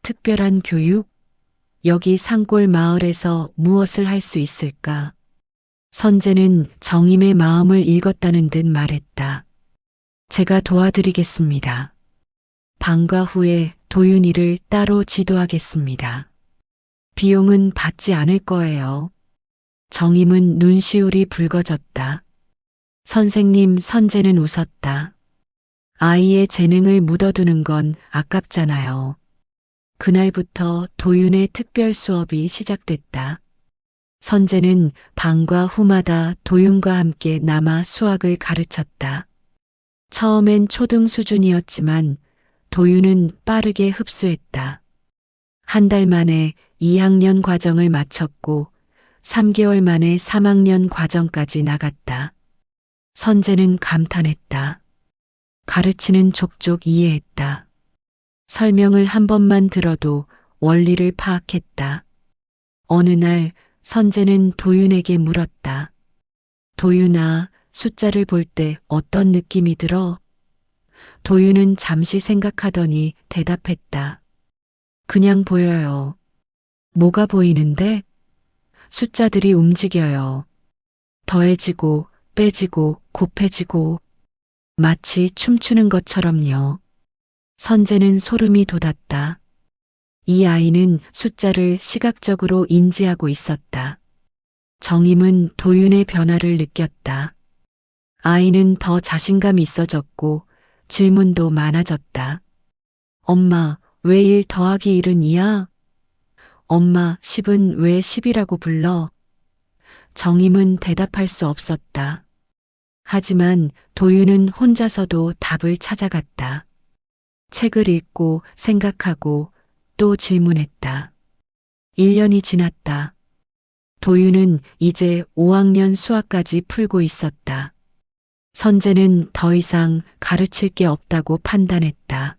특별한 교육? 여기 산골 마을에서 무엇을 할 수 있을까? 선재는 정임의 마음을 읽었다는 듯 말했다. 제가 도와드리겠습니다. 방과 후에 도윤이를 따로 지도하겠습니다. 비용은 받지 않을 거예요. 정임은 눈시울이 붉어졌다. 선생님, 선재는 웃었다. 아이의 재능을 묻어두는 건 아깝잖아요. 그날부터 도윤의 특별 수업이 시작됐다. 선재는 방과 후마다 도윤과 함께 남아 수학을 가르쳤다. 처음엔 초등 수준이었지만 도윤은 빠르게 흡수했다. 한 달 만에 2학년 과정을 마쳤고 3개월 만에 3학년 과정까지 나갔다. 선재는 감탄했다. 가르치는 족족 이해했다. 설명을 한 번만 들어도 원리를 파악했다. 어느 날 선재는 도윤에게 물었다. 도윤아, 숫자를 볼 때 어떤 느낌이 들어? 도윤은 잠시 생각하더니 대답했다. 그냥 보여요. 뭐가 보이는데? 숫자들이 움직여요. 더해지고 빼지고 곱해지고 마치 춤추는 것처럼요. 선재는 소름이 돋았다. 이 아이는 숫자를 시각적으로 인지하고 있었다. 정임은 도윤의 변화를 느꼈다. 아이는 더 자신감 있어졌고 질문도 많아졌다. 엄마, 왜 1 더하기 1은 2야? 엄마, 10은 왜 10이라고 불러? 정임은 대답할 수 없었다. 하지만 도윤은 혼자서도 답을 찾아갔다. 책을 읽고 생각하고 또 질문했다. 1년이 지났다. 도윤은 이제 5학년 수학까지 풀고 있었다. 선재는 더 이상 가르칠 게 없다고 판단했다.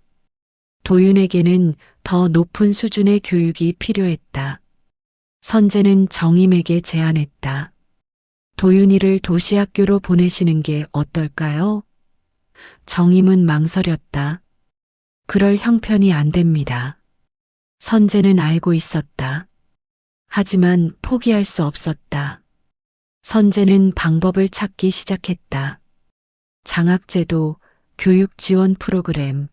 도윤에게는 더 높은 수준의 교육이 필요했다. 선재는 정임에게 제안했다. 도윤이를 도시학교로 보내시는 게 어떨까요? 정임은 망설였다. 그럴 형편이 안 됩니다. 선재는 알고 있었다. 하지만 포기할 수 없었다. 선재는 방법을 찾기 시작했다. 장학제도, 교육 지원 프로그램.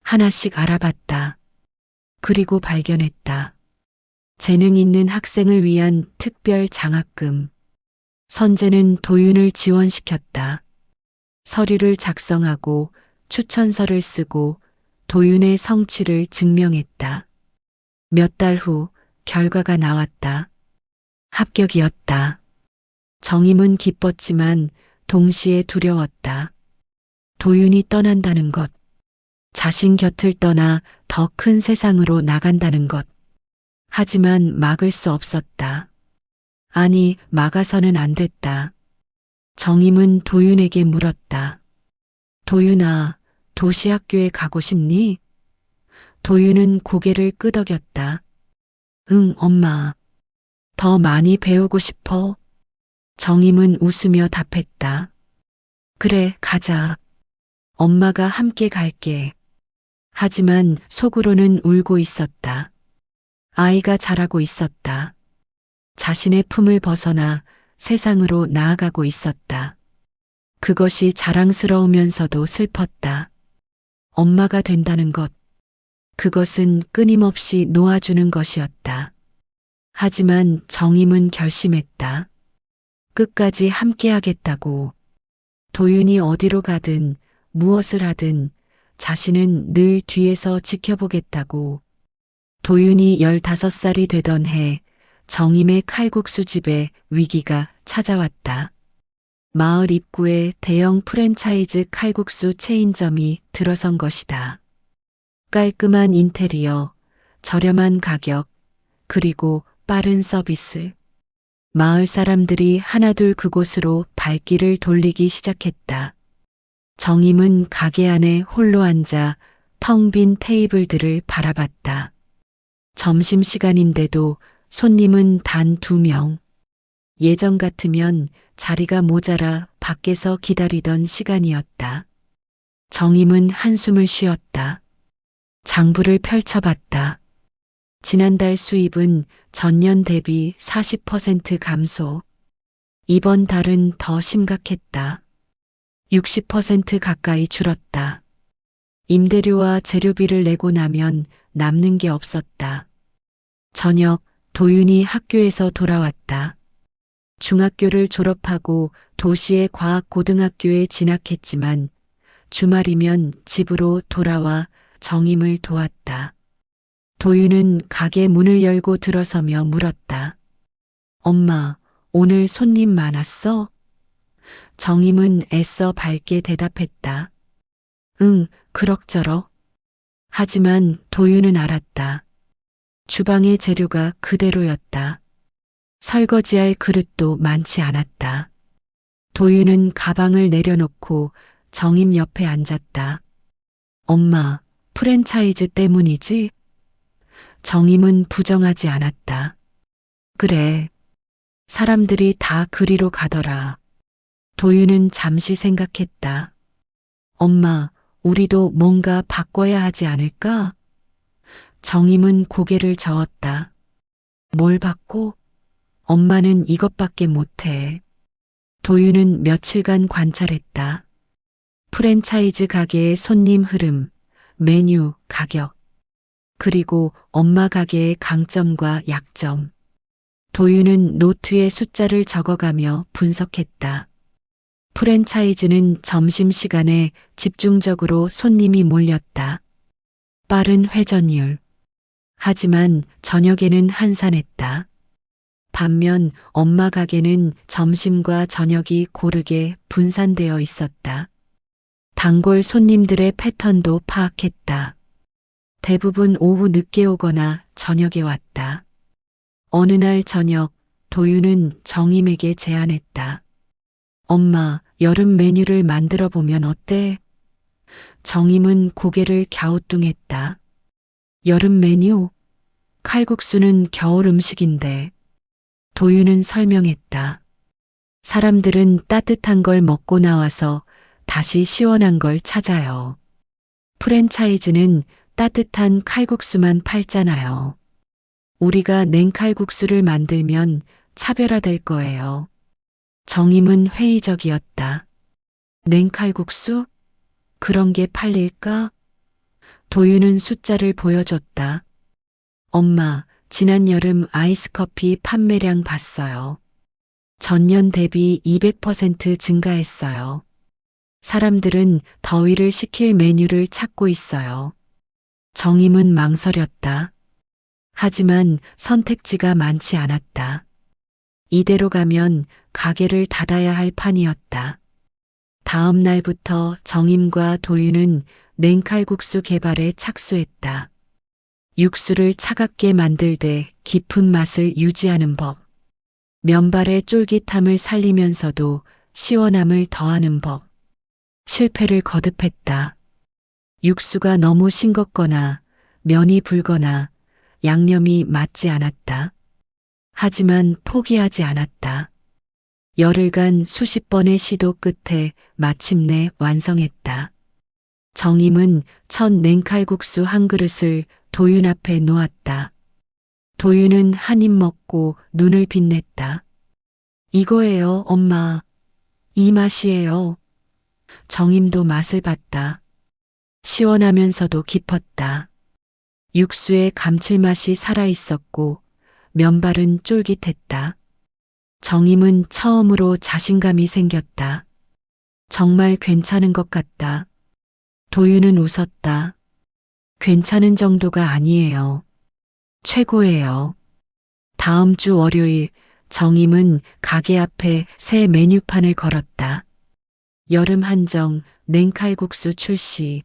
하나씩 알아봤다. 그리고 발견했다. 재능 있는 학생을 위한 특별 장학금. 선재는 도윤을 지원시켰다. 서류를 작성하고 추천서를 쓰고 도윤의 성취를 증명했다. 몇 달 후 결과가 나왔다. 합격이었다. 정임은 기뻤지만 동시에 두려웠다. 도윤이 떠난다는 것, 자신 곁을 떠나 더 큰 세상으로 나간다는 것. 하지만 막을 수 없었다. 아니, 막아서는 안 됐다. 정임은 도윤에게 물었다. 도윤아, 도시학교에 가고 싶니? 도윤은 고개를 끄덕였다. 응, 엄마. 더 많이 배우고 싶어. 정임은 웃으며 답했다. 그래, 가자. 엄마가 함께 갈게. 하지만 속으로는 울고 있었다. 아이가 자라고 있었다. 자신의 품을 벗어나 세상으로 나아가고 있었다. 그것이 자랑스러우면서도 슬펐다. 엄마가 된다는 것. 그것은 끊임없이 놓아주는 것이었다. 하지만 정임은 결심했다. 끝까지 함께하겠다고. 도윤이 어디로 가든 무엇을 하든 자신은 늘 뒤에서 지켜보겠다고. 도윤이 15살이 되던 해 정임의 칼국수 집에 위기가 찾아왔다. 마을 입구에 대형 프랜차이즈 칼국수 체인점이 들어선 것이다. 깔끔한 인테리어, 저렴한 가격, 그리고 빠른 서비스. 마을 사람들이 하나둘 그곳으로 발길을 돌리기 시작했다. 정임은 가게 안에 홀로 앉아 텅 빈 테이블들을 바라봤다. 점심시간인데도 손님은 단 2명. 예전 같으면 자리가 모자라 밖에서 기다리던 시간이었다. 정임은 한숨을 쉬었다. 장부를 펼쳐봤다. 지난달 수입은 전년 대비 40% 감소. 이번 달은 더 심각했다. 60% 가까이 줄었다. 임대료와 재료비를 내고 나면 남는 게 없었다. 저녁, 도윤이 학교에서 돌아왔다. 중학교를 졸업하고 도시의 과학고등학교에 진학했지만 주말이면 집으로 돌아와 정임을 도왔다. 도윤은 가게 문을 열고 들어서며 물었다. 엄마, 오늘 손님 많았어? 정임은 애써 밝게 대답했다. 응, 그럭저럭. 하지만 도윤은 알았다. 주방의 재료가 그대로였다. 설거지할 그릇도 많지 않았다. 도윤은 가방을 내려놓고 정임 옆에 앉았다. 엄마, 프랜차이즈 때문이지? 정임은 부정하지 않았다. 그래. 사람들이 다 그리로 가더라. 도윤은 잠시 생각했다. 엄마, 우리도 뭔가 바꿔야 하지 않을까? 정임은 고개를 저었다. 뭘 바꿔? 엄마는 이것밖에 못해. 도윤은 며칠간 관찰했다. 프랜차이즈 가게의 손님 흐름, 메뉴, 가격, 그리고 엄마 가게의 강점과 약점. 도윤은 노트에 숫자를 적어가며 분석했다. 프랜차이즈는 점심시간에 집중적으로 손님이 몰렸다. 빠른 회전율. 하지만 저녁에는 한산했다. 반면 엄마 가게는 점심과 저녁이 고르게 분산되어 있었다. 단골 손님들의 패턴도 파악했다. 대부분 오후 늦게 오거나 저녁에 왔다. 어느 날 저녁, 도윤은 정임에게 제안했다. 엄마, 여름 메뉴를 만들어 보면 어때? 정임은 고개를 갸우뚱했다. 여름 메뉴? 칼국수는 겨울 음식인데. 도윤은 설명했다. 사람들은 따뜻한 걸 먹고 나와서 다시 시원한 걸 찾아요. 프랜차이즈는 따뜻한 칼국수만 팔잖아요. 우리가 냉칼국수를 만들면 차별화될 거예요. 정임은 회의적이었다. 냉칼국수? 그런 게 팔릴까? 도윤은 숫자를 보여줬다. 엄마, 지난 여름 아이스커피 판매량 봤어요. 전년 대비 200% 증가했어요. 사람들은 더위를 식힐 메뉴를 찾고 있어요. 정임은 망설였다. 하지만 선택지가 많지 않았다. 이대로 가면 가게를 닫아야 할 판이었다. 다음 날부터 정임과 도윤은 냉칼국수 개발에 착수했다. 육수를 차갑게 만들되 깊은 맛을 유지하는 법. 면발의 쫄깃함을 살리면서도 시원함을 더하는 법. 실패를 거듭했다. 육수가 너무 싱겁거나 면이 불거나 양념이 맞지 않았다. 하지만 포기하지 않았다. 열흘간 수십 번의 시도 끝에 마침내 완성했다. 정임은 첫 냉칼국수 한 그릇을 도윤 앞에 놓았다. 도윤은 한 입 먹고 눈을 빛냈다. 이거예요, 엄마. 이 맛이에요. 정임도 맛을 봤다. 시원하면서도 깊었다. 육수의 감칠맛이 살아있었고 면발은 쫄깃했다. 정임은 처음으로 자신감이 생겼다. 정말 괜찮은 것 같다. 도윤은 웃었다. 괜찮은 정도가 아니에요. 최고예요. 다음 주 월요일 정임은 가게 앞에 새 메뉴판을 걸었다. 여름 한정 냉칼국수 출시.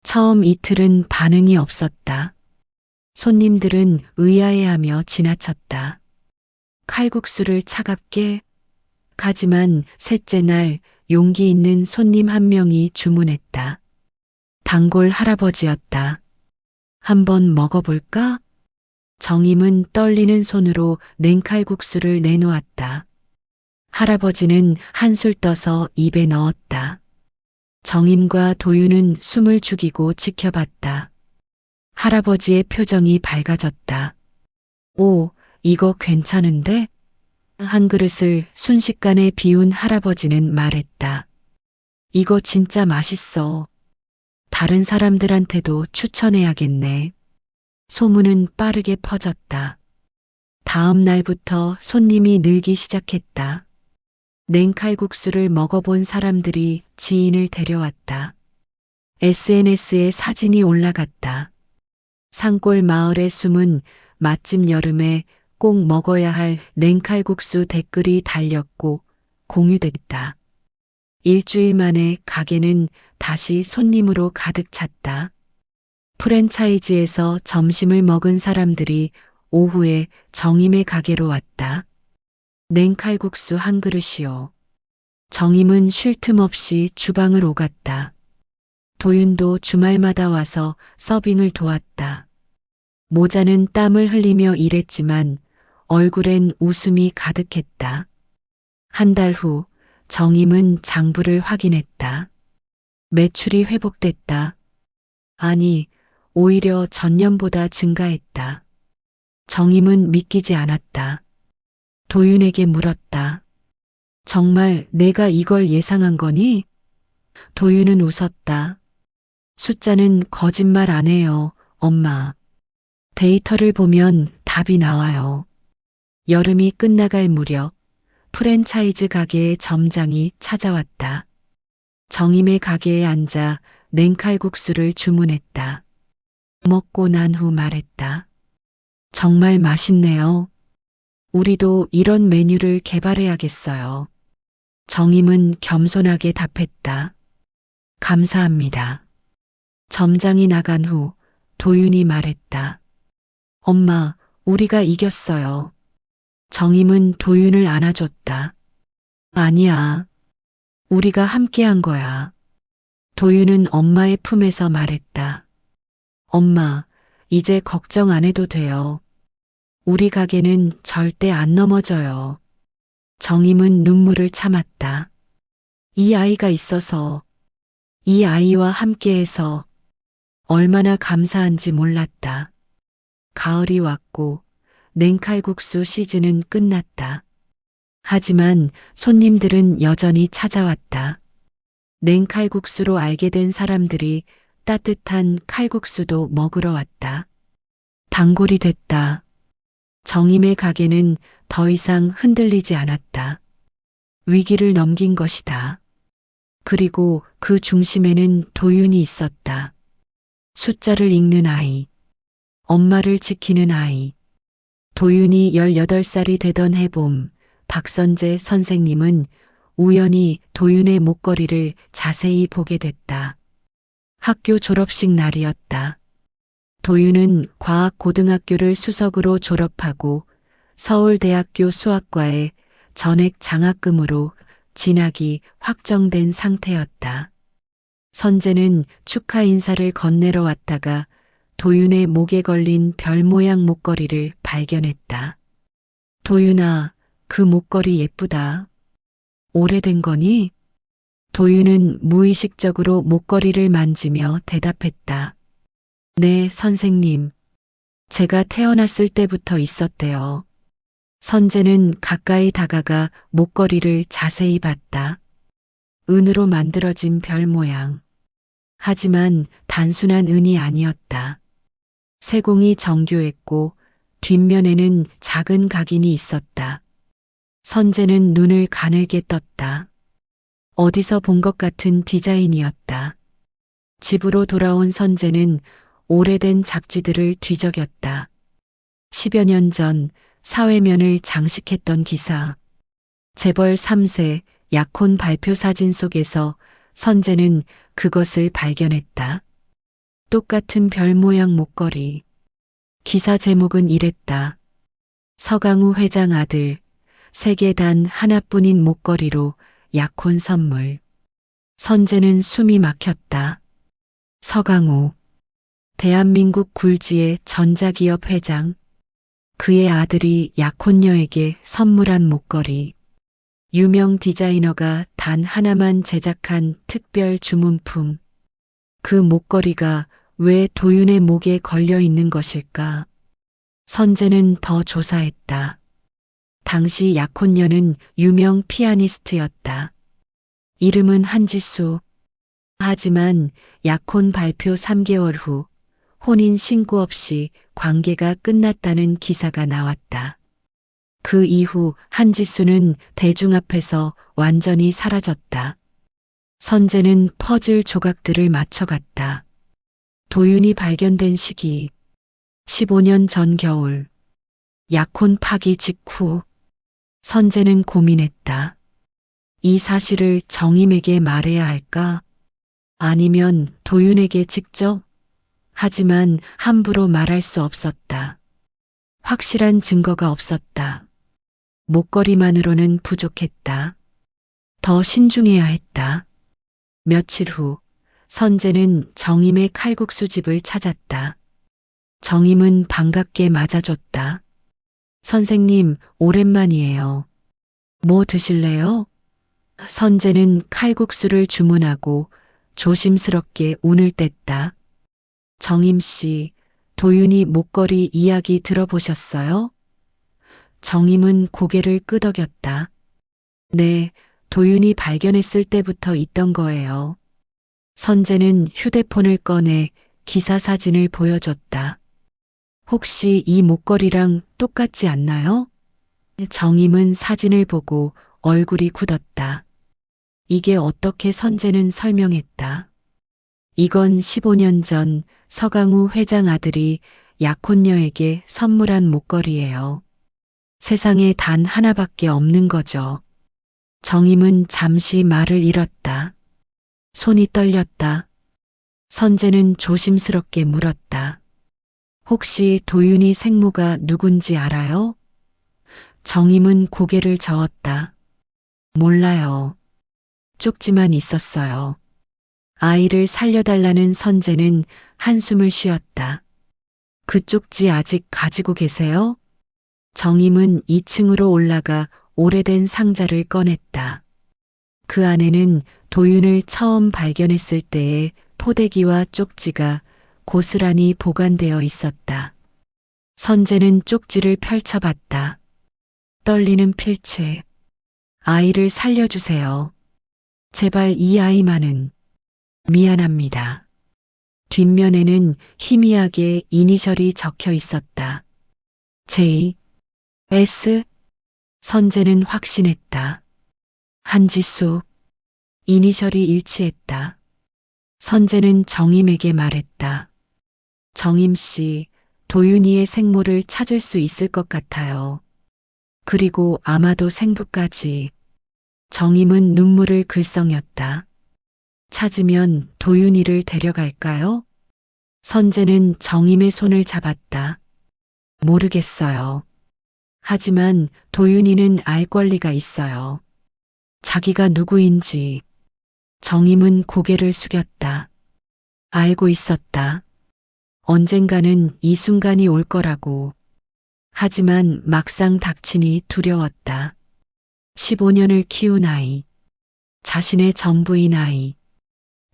처음 이틀은 반응이 없었다. 손님들은 의아해하며 지나쳤다. 칼국수를 차갑게? 하지만 셋째 날 용기 있는 손님 한 명이 주문했다. 단골 할아버지였다. 한번 먹어볼까? 정임은 떨리는 손으로 냉칼국수를 내놓았다. 할아버지는 한술 떠서 입에 넣었다. 정임과 도윤은 숨을 죽이고 지켜봤다. 할아버지의 표정이 밝아졌다. 오, 이거 괜찮은데? 한 그릇을 순식간에 비운 할아버지는 말했다. 이거 진짜 맛있어. 다른 사람들한테도 추천해야겠네. 소문은 빠르게 퍼졌다. 다음 날부터 손님이 늘기 시작했다. 냉칼국수를 먹어본 사람들이 지인을 데려왔다. SNS에 사진이 올라갔다. 산골 마을에 숨은 맛집 여름에 꼭 먹어야 할 냉칼국수 댓글이 달렸고 공유됐다. 일주일 만에 가게는 다시 손님으로 가득 찼다. 프랜차이즈에서 점심을 먹은 사람들이 오후에 정임의 가게로 왔다. 냉칼국수 한 그릇이요. 정임은 쉴 틈 없이 주방을 오갔다. 도윤도 주말마다 와서 서빙을 도왔다. 모자는 땀을 흘리며 일했지만 얼굴엔 웃음이 가득했다. 한 달 후 정임은 장부를 확인했다. 매출이 회복됐다. 아니, 오히려 전년보다 증가했다. 정임은 믿기지 않았다. 도윤에게 물었다. 정말 내가 이걸 예상한 거니? 도윤은 웃었다. 숫자는 거짓말 안 해요, 엄마. 데이터를 보면 답이 나와요. 여름이 끝나갈 무렵 프랜차이즈 가게의 점장이 찾아왔다. 정임의 가게에 앉아 냉칼국수를 주문했다. 먹고 난 후 말했다. 정말 맛있네요. 우리도 이런 메뉴를 개발해야겠어요. 정임은 겸손하게 답했다. 감사합니다. 점장이 나간 후 도윤이 말했다. 엄마, 우리가 이겼어요. 정임은 도윤을 안아줬다. 아니야. 우리가 함께한 거야. 도윤은 엄마의 품에서 말했다. 엄마, 이제 걱정 안 해도 돼요. 우리 가게는 절대 안 넘어져요. 정임은 눈물을 참았다. 이 아이가 있어서, 이 아이와 함께해서 얼마나 감사한지 몰랐다. 가을이 왔고 냉칼국수 시즌은 끝났다. 하지만 손님들은 여전히 찾아왔다. 냉칼국수로 알게 된 사람들이 따뜻한 칼국수도 먹으러 왔다. 단골이 됐다. 정임의 가게는 더 이상 흔들리지 않았다. 위기를 넘긴 것이다. 그리고 그 중심에는 도윤이 있었다. 숫자를 읽는 아이, 엄마를 지키는 아이. 도윤이 18살이 되던 해봄, 박선재 선생님은 우연히 도윤의 목걸이를 자세히 보게 됐다. 학교 졸업식 날이었다. 도윤은 과학고등학교를 수석으로 졸업하고 서울대학교 수학과에 전액 장학금으로 진학이 확정된 상태였다. 선재는 축하 인사를 건네러 왔다가 도윤의 목에 걸린 별 모양 목걸이를 발견했다. 도윤아, 그 목걸이 예쁘다. 오래된 거니? 도윤은 무의식적으로 목걸이를 만지며 대답했다. 네, 선생님. 제가 태어났을 때부터 있었대요. 선재는 가까이 다가가 목걸이를 자세히 봤다. 은으로 만들어진 별 모양. 하지만 단순한 은이 아니었다. 세공이 정교했고 뒷면에는 작은 각인이 있었다. 선재는 눈을 가늘게 떴다. 어디서 본 것 같은 디자인이었다. 집으로 돌아온 선재는 오래된 잡지들을 뒤적였다. 10여 년 전 사회면을 장식했던 기사. 재벌 3세 약혼 발표 사진 속에서 선재는 그것을 발견했다. 똑같은 별 모양 목걸이. 기사 제목은 이랬다. 서강우 회장 아들, 세계 단 하나뿐인 목걸이로 약혼 선물. 선재는 숨이 막혔다. 서강우. 대한민국 굴지의 전자기업 회장. 그의 아들이 약혼녀에게 선물한 목걸이. 유명 디자이너가 단 하나만 제작한 특별 주문품. 그 목걸이가 왜 도윤의 목에 걸려 있는 것일까? 선재는 더 조사했다. 당시 약혼녀는 유명 피아니스트였다. 이름은 한지수. 하지만 약혼 발표 3개월 후 혼인 신고 없이 관계가 끝났다는 기사가 나왔다. 그 이후 한지수는 대중 앞에서 완전히 사라졌다. 선재는 퍼즐 조각들을 맞춰갔다. 도윤이 발견된 시기. 15년 전 겨울. 약혼 파기 직후. 선재는 고민했다. 이 사실을 정임에게 말해야 할까? 아니면 도윤에게 직접? 하지만 함부로 말할 수 없었다. 확실한 증거가 없었다. 목걸이만으로는 부족했다. 더 신중해야 했다. 며칠 후 선재는 정임의 칼국수 집을 찾았다. 정임은 반갑게 맞아줬다. 선생님, 오랜만이에요. 뭐 드실래요? 선재는 칼국수를 주문하고 조심스럽게 운을 뗐다. 정임 씨, 도윤이 목걸이 이야기 들어보셨어요? 정임은 고개를 끄덕였다. 네, 도윤이 발견했을 때부터 있던 거예요. 선재는 휴대폰을 꺼내 기사 사진을 보여줬다. 혹시 이 목걸이랑 똑같지 않나요? 정임은 사진을 보고 얼굴이 굳었다. 이게 어떻게 선재는 설명했다. 이건 15년 전 서강우 회장 아들이 약혼녀에게 선물한 목걸이예요. 세상에 단 하나밖에 없는 거죠. 정임은 잠시 말을 잃었다. 손이 떨렸다. 선재는 조심스럽게 물었다. 혹시 도윤이 생모가 누군지 알아요? 정임은 고개를 저었다. 몰라요. 쪽지만 있었어요. 아이를 살려달라는 선재는 한숨을 쉬었다. 그 쪽지 아직 가지고 계세요? 정임은 2층으로 올라가 오래된 상자를 꺼냈다. 그 안에는 도윤을 처음 발견했을 때의 포대기와 쪽지가 고스란히 보관되어 있었다. 선재는 쪽지를 펼쳐봤다. 떨리는 필체. 아이를 살려주세요. 제발 이 아이만은. 미안합니다. 뒷면에는 희미하게 이니셜이 적혀 있었다. J, S. 선재는 확신했다. 한지수. 이니셜이 일치했다. 선재는 정임에게 말했다. 정임 씨, 도윤이의 생모를 찾을 수 있을 것 같아요. 그리고 아마도 생부까지. 정임은 눈물을 글썽였다. 찾으면 도윤이를 데려갈까요? 선재는 정임의 손을 잡았다. 모르겠어요. 하지만 도윤이는 알 권리가 있어요. 자기가 누구인지. 정임은 고개를 숙였다. 알고 있었다. 언젠가는 이 순간이 올 거라고. 하지만 막상 닥치니 두려웠다. 15년을 키운 아이. 자신의 전부인 아이.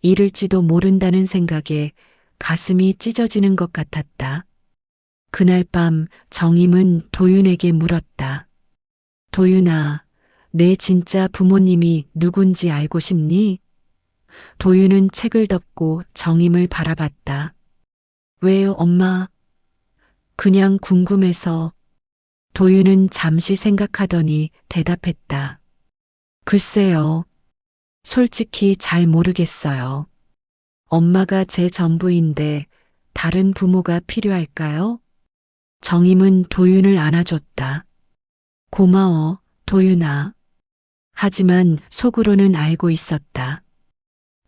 잃을지도 모른다는 생각에 가슴이 찢어지는 것 같았다. 그날 밤 정임은 도윤에게 물었다. 도윤아, 내 진짜 부모님이 누군지 알고 싶니? 도윤은 책을 덮고 정임을 바라봤다. 왜요, 엄마? 그냥 궁금해서. 도윤은 잠시 생각하더니 대답했다. 글쎄요. 솔직히 잘 모르겠어요. 엄마가 제 전부인데 다른 부모가 필요할까요? 정임은 도윤을 안아줬다. 고마워, 도윤아. 하지만 속으로는 알고 있었다.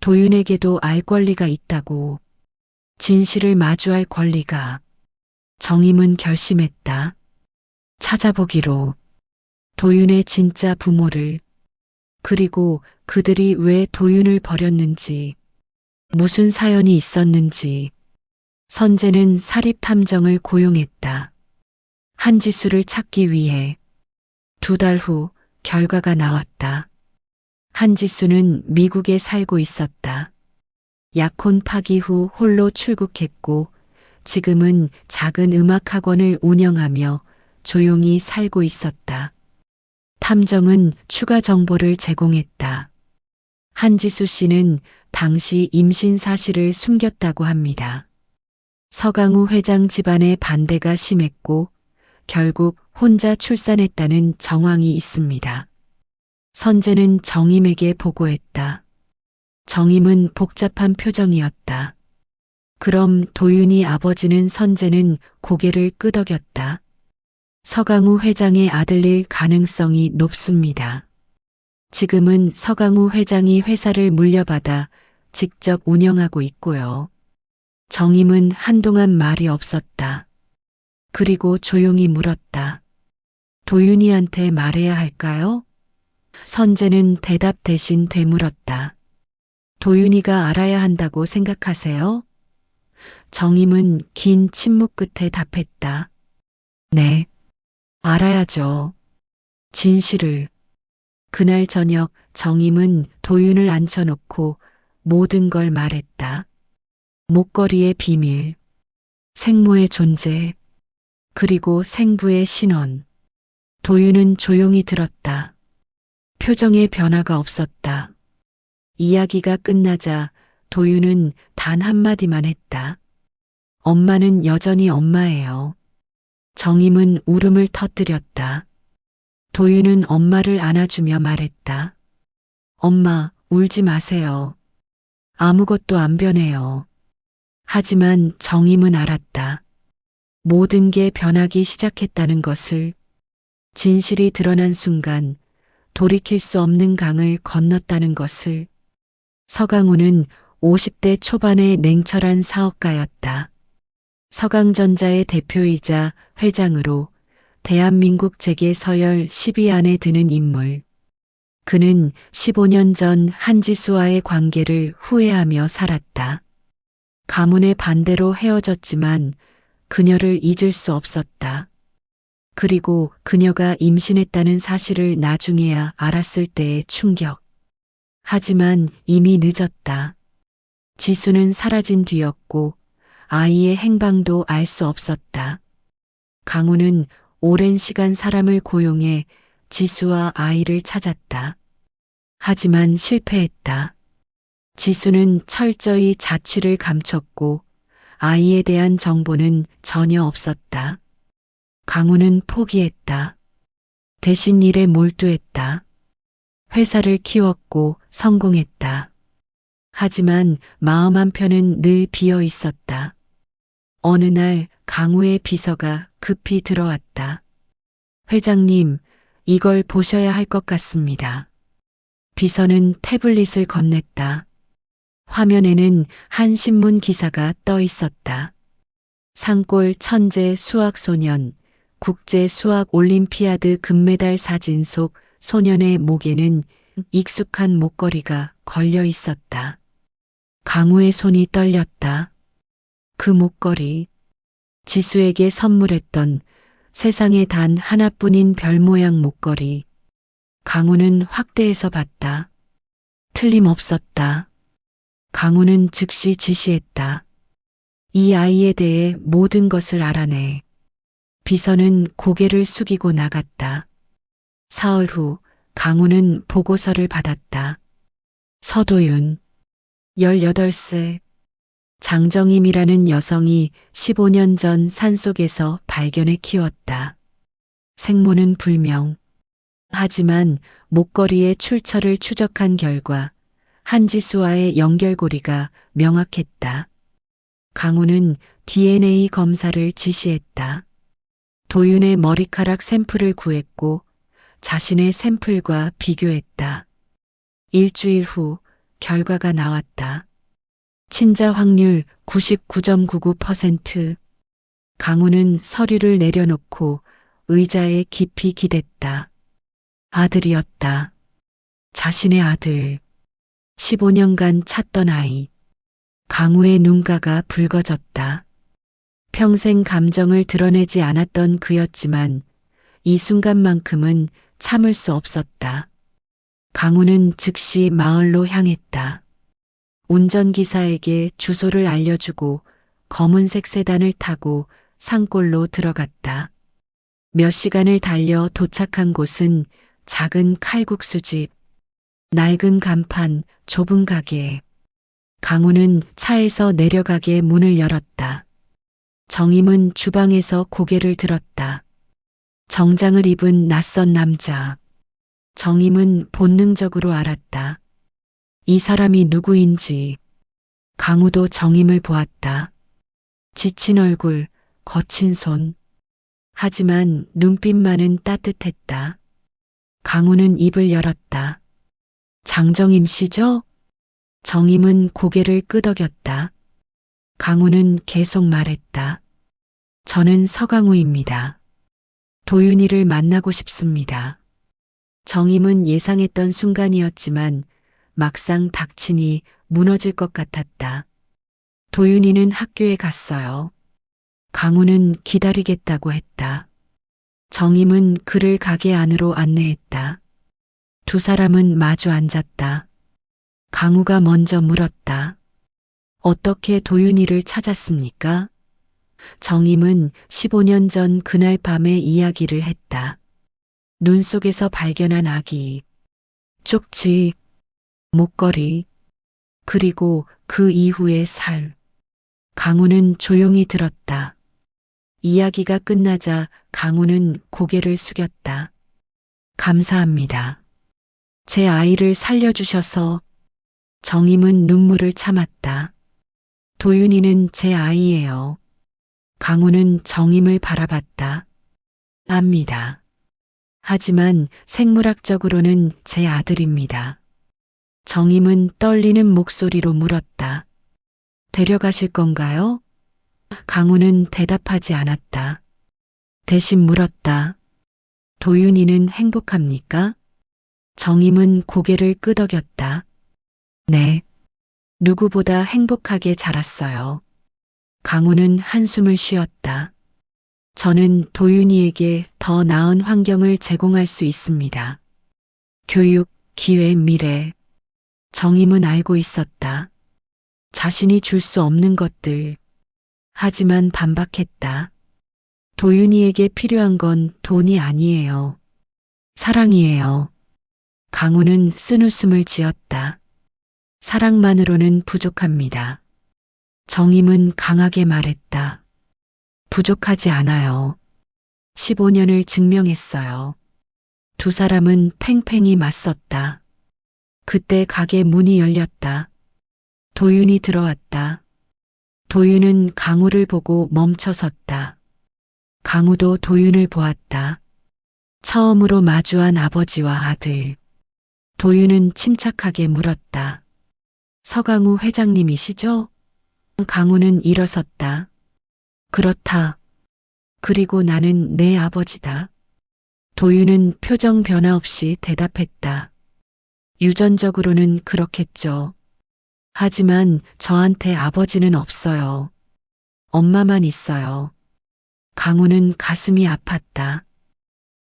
도윤에게도 알 권리가 있다고. 진실을 마주할 권리가. 정임은 결심했다. 찾아보기로. 도윤의 진짜 부모를. 그리고 그들이 왜 도윤을 버렸는지. 무슨 사연이 있었는지. 선재는 사립탐정을 고용했다. 한지수를 찾기 위해. 2달 후 결과가 나왔다. 한지수는 미국에 살고 있었다. 약혼 파기 후 홀로 출국했고 지금은 작은 음악학원을 운영하며 조용히 살고 있었다. 탐정은 추가 정보를 제공했다. 한지수 씨는 당시 임신 사실을 숨겼다고 합니다. 서강우 회장 집안의 반대가 심했고 결국 혼자 출산했다는 정황이 있습니다. 선재는 정임에게 보고했다. 정임은 복잡한 표정이었다. 그럼 도윤이 아버지는 선재는 고개를 끄덕였다. 서강우 회장의 아들일 가능성이 높습니다. 지금은 서강우 회장이 회사를 물려받아 직접 운영하고 있고요. 정임은 한동안 말이 없었다. 그리고 조용히 물었다. 도윤이한테 말해야 할까요? 선재는 대답 대신 되물었다. 도윤이가 알아야 한다고 생각하세요? 정임은 긴 침묵 끝에 답했다. 네, 알아야죠. 진실을. 그날 저녁 정임은 도윤을 앉혀놓고 모든 걸 말했다. 목걸이의 비밀, 생모의 존재, 그리고 생부의 신원. 도윤은 조용히 들었다. 표정에 변화가 없었다. 이야기가 끝나자 도윤은 단 한마디만 했다. 엄마는 여전히 엄마예요. 정임은 울음을 터뜨렸다. 도윤은 엄마를 안아주며 말했다. 엄마, 울지 마세요. 아무것도 안 변해요. 하지만 정임은 알았다. 모든 게 변하기 시작했다는 것을. 진실이 드러난 순간 돌이킬 수 없는 강을 건넜다는 것을. 서강우는 50대 초반의 냉철한 사업가였다. 서강전자의 대표이자 회장으로 대한민국 재계 서열 10위 안에 드는 인물. 그는 15년 전 한지수와의 관계를 후회하며 살았다. 가문의 반대로 헤어졌지만 그녀를 잊을 수 없었다. 그리고 그녀가 임신했다는 사실을 나중에야 알았을 때의 충격. 하지만 이미 늦었다. 지수는 사라진 뒤였고 아이의 행방도 알 수 없었다. 강우는 오랜 시간 사람을 고용해 지수와 아이를 찾았다. 하지만 실패했다. 지수는 철저히 자취를 감췄고 아이에 대한 정보는 전혀 없었다. 강우는 포기했다. 대신 일에 몰두했다. 회사를 키웠고 성공했다. 하지만 마음 한편은 늘 비어 있었다. 어느 날 강우의 비서가 급히 들어왔다. 회장님, 이걸 보셔야 할 것 같습니다. 비서는 태블릿을 건넸다. 화면에는 한 신문 기사가 떠 있었다. 산골 천재 수학소년, 국제 수학 올림피아드 금메달 사진 속 소년의 목에는 익숙한 목걸이가 걸려 있었다. 강우의 손이 떨렸다. 그 목걸이, 지수에게 선물했던 세상에 단 하나뿐인 별 모양 목걸이. 강우는 확대해서 봤다. 틀림없었다. 강우는 즉시 지시했다. 이 아이에 대해 모든 것을 알아내. 비서는 고개를 숙이고 나갔다. 사흘 후 강우는 보고서를 받았다. 서도윤, 18세. 장정임이라는 여성이 15년 전 산속에서 발견해 키웠다. 생모는 불명. 하지만 목걸이의 출처를 추적한 결과 한지수와의 연결고리가 명확했다. 강우는 DNA 검사를 지시했다. 도윤의 머리카락 샘플을 구했고 자신의 샘플과 비교했다. 일주일 후 결과가 나왔다. 친자 확률 99.99%. 강우는 서류를 내려놓고 의자에 깊이 기댔다. 아들이었다. 자신의 아들. 15년간 찾던 아이. 강우의 눈가가 붉어졌다. 평생 감정을 드러내지 않았던 그였지만 이 순간만큼은 참을 수 없었다. 강우는 즉시 마을로 향했다. 운전기사에게 주소를 알려주고 검은색 세단을 타고 산골로 들어갔다. 몇 시간을 달려 도착한 곳은 작은 칼국수집, 낡은 간판, 좁은 가게. 강우는 차에서 내려가게 문을 열었다. 정임은 주방에서 고개를 들었다. 정장을 입은 낯선 남자. 정임은 본능적으로 알았다. 이 사람이 누구인지. 강우도 정임을 보았다. 지친 얼굴, 거친 손. 하지만 눈빛만은 따뜻했다. 강우는 입을 열었다. 장정임 씨죠? 정임은 고개를 끄덕였다. 강우는 계속 말했다. 저는 서강우입니다. 도윤이를 만나고 싶습니다. 정임은 예상했던 순간이었지만 막상 닥치니 무너질 것 같았다. 도윤이는 학교에 갔어요. 강우는 기다리겠다고 했다. 정임은 그를 가게 안으로 안내했다. 두 사람은 마주 앉았다. 강우가 먼저 물었다. 어떻게 도윤이를 찾았습니까? 정임은 15년 전 그날 밤의 이야기를 했다. 눈 속에서 발견한 아기, 쪽지, 목걸이, 그리고 그 이후의 살. 강우는 조용히 들었다. 이야기가 끝나자 강우는 고개를 숙였다. 감사합니다. 제 아이를 살려주셔서. 정임은 눈물을 참았다. 도윤이는 제 아이예요. 강우는 정임을 바라봤다. 압니다. 하지만 생물학적으로는 제 아들입니다. 정임은 떨리는 목소리로 물었다. 데려가실 건가요? 강우는 대답하지 않았다. 대신 물었다. 도윤이는 행복합니까? 정임은 고개를 끄덕였다. 네. 누구보다 행복하게 자랐어요. 강우는 한숨을 쉬었다. 저는 도윤이에게 더 나은 환경을 제공할 수 있습니다. 교육, 기회, 미래. 정임은 알고 있었다. 자신이 줄 수 없는 것들. 하지만 반박했다. 도윤이에게 필요한 건 돈이 아니에요. 사랑이에요. 강우는 쓴웃음을 지었다. 사랑만으로는 부족합니다. 정임은 강하게 말했다. 부족하지 않아요. 15년을 증명했어요. 두 사람은 팽팽히 맞섰다. 그때 가게 문이 열렸다. 도윤이 들어왔다. 도윤은 강우를 보고 멈춰섰다. 강우도 도윤을 보았다. 처음으로 마주한 아버지와 아들. 도윤은 침착하게 물었다. 서강우 회장님이시죠? 강우는 일어섰다. 그렇다. 그리고 나는 내 아버지다. 도윤은 표정 변화 없이 대답했다. 유전적으로는 그렇겠죠. 하지만 저한테 아버지는 없어요. 엄마만 있어요. 강우는 가슴이 아팠다.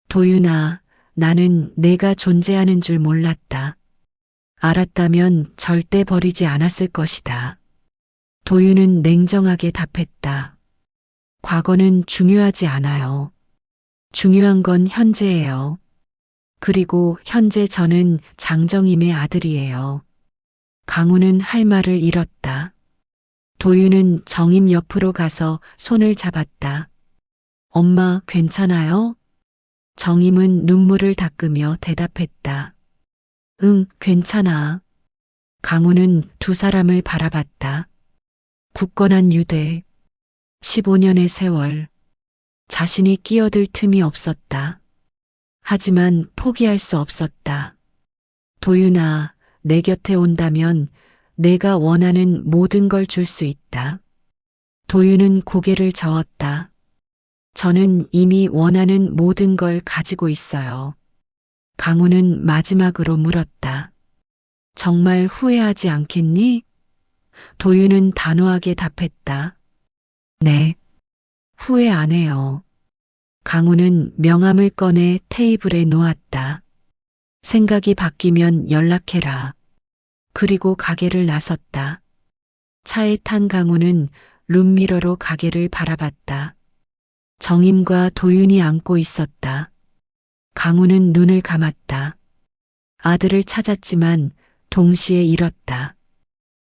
도윤아, 나는 내가 존재하는 줄 몰랐다. 알았다면 절대 버리지 않았을 것이다. 도윤은 냉정하게 답했다. 과거는 중요하지 않아요. 중요한 건 현재예요. 그리고 현재 저는 장정임의 아들이에요. 강우는 할 말을 잃었다. 도윤은 정임 옆으로 가서 손을 잡았다. 엄마, 괜찮아요? 정임은 눈물을 닦으며 대답했다. 응, 괜찮아. 강우는 두 사람을 바라봤다. 굳건한 유대, 15년의 세월. 자신이 끼어들 틈이 없었다. 하지만 포기할 수 없었다. 도윤아, 내 곁에 온다면 내가 원하는 모든 걸 줄 수 있다. 도윤은 고개를 저었다. 저는 이미 원하는 모든 걸 가지고 있어요. 강우는 마지막으로 물었다. 정말 후회하지 않겠니? 도윤은 단호하게 답했다. 네, 후회 안 해요. 강우는 명함을 꺼내 테이블에 놓았다. 생각이 바뀌면 연락해라. 그리고 가게를 나섰다. 차에 탄 강우는 룸미러로 가게를 바라봤다. 정임과 도윤이 앉고 있었다. 강우는 눈을 감았다. 아들을 찾았지만 동시에 잃었다.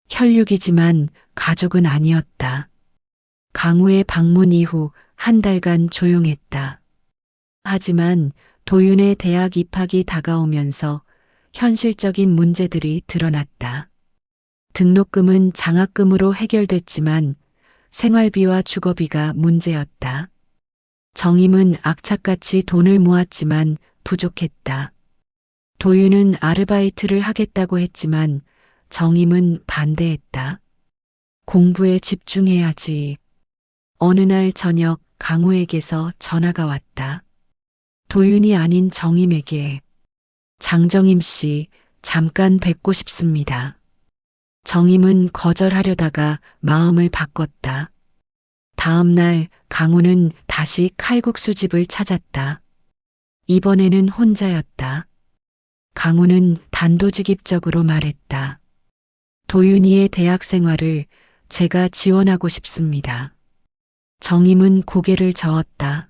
혈육이지만 가족은 아니었다. 강우의 방문 이후 한 달간 조용했다. 하지만 도윤의 대학 입학이 다가오면서 현실적인 문제들이 드러났다. 등록금은 장학금으로 해결됐지만 생활비와 주거비가 문제였다. 정임은 악착같이 돈을 모았지만 부족했다. 도윤은 아르바이트를 하겠다고 했지만 정임은 반대했다. 공부에 집중해야지. 어느 날 저녁 강우에게서 전화가 왔다. 도윤이 아닌 정임에게. 장정임 씨, 잠깐 뵙고 싶습니다. 정임은 거절하려다가 마음을 바꿨다. 다음 날 강우는 다시 칼국수집을 찾았다. 이번에는 혼자였다. 강우는 단도직입적으로 말했다. 도윤이의 대학 생활을 제가 지원하고 싶습니다. 정임은 고개를 저었다.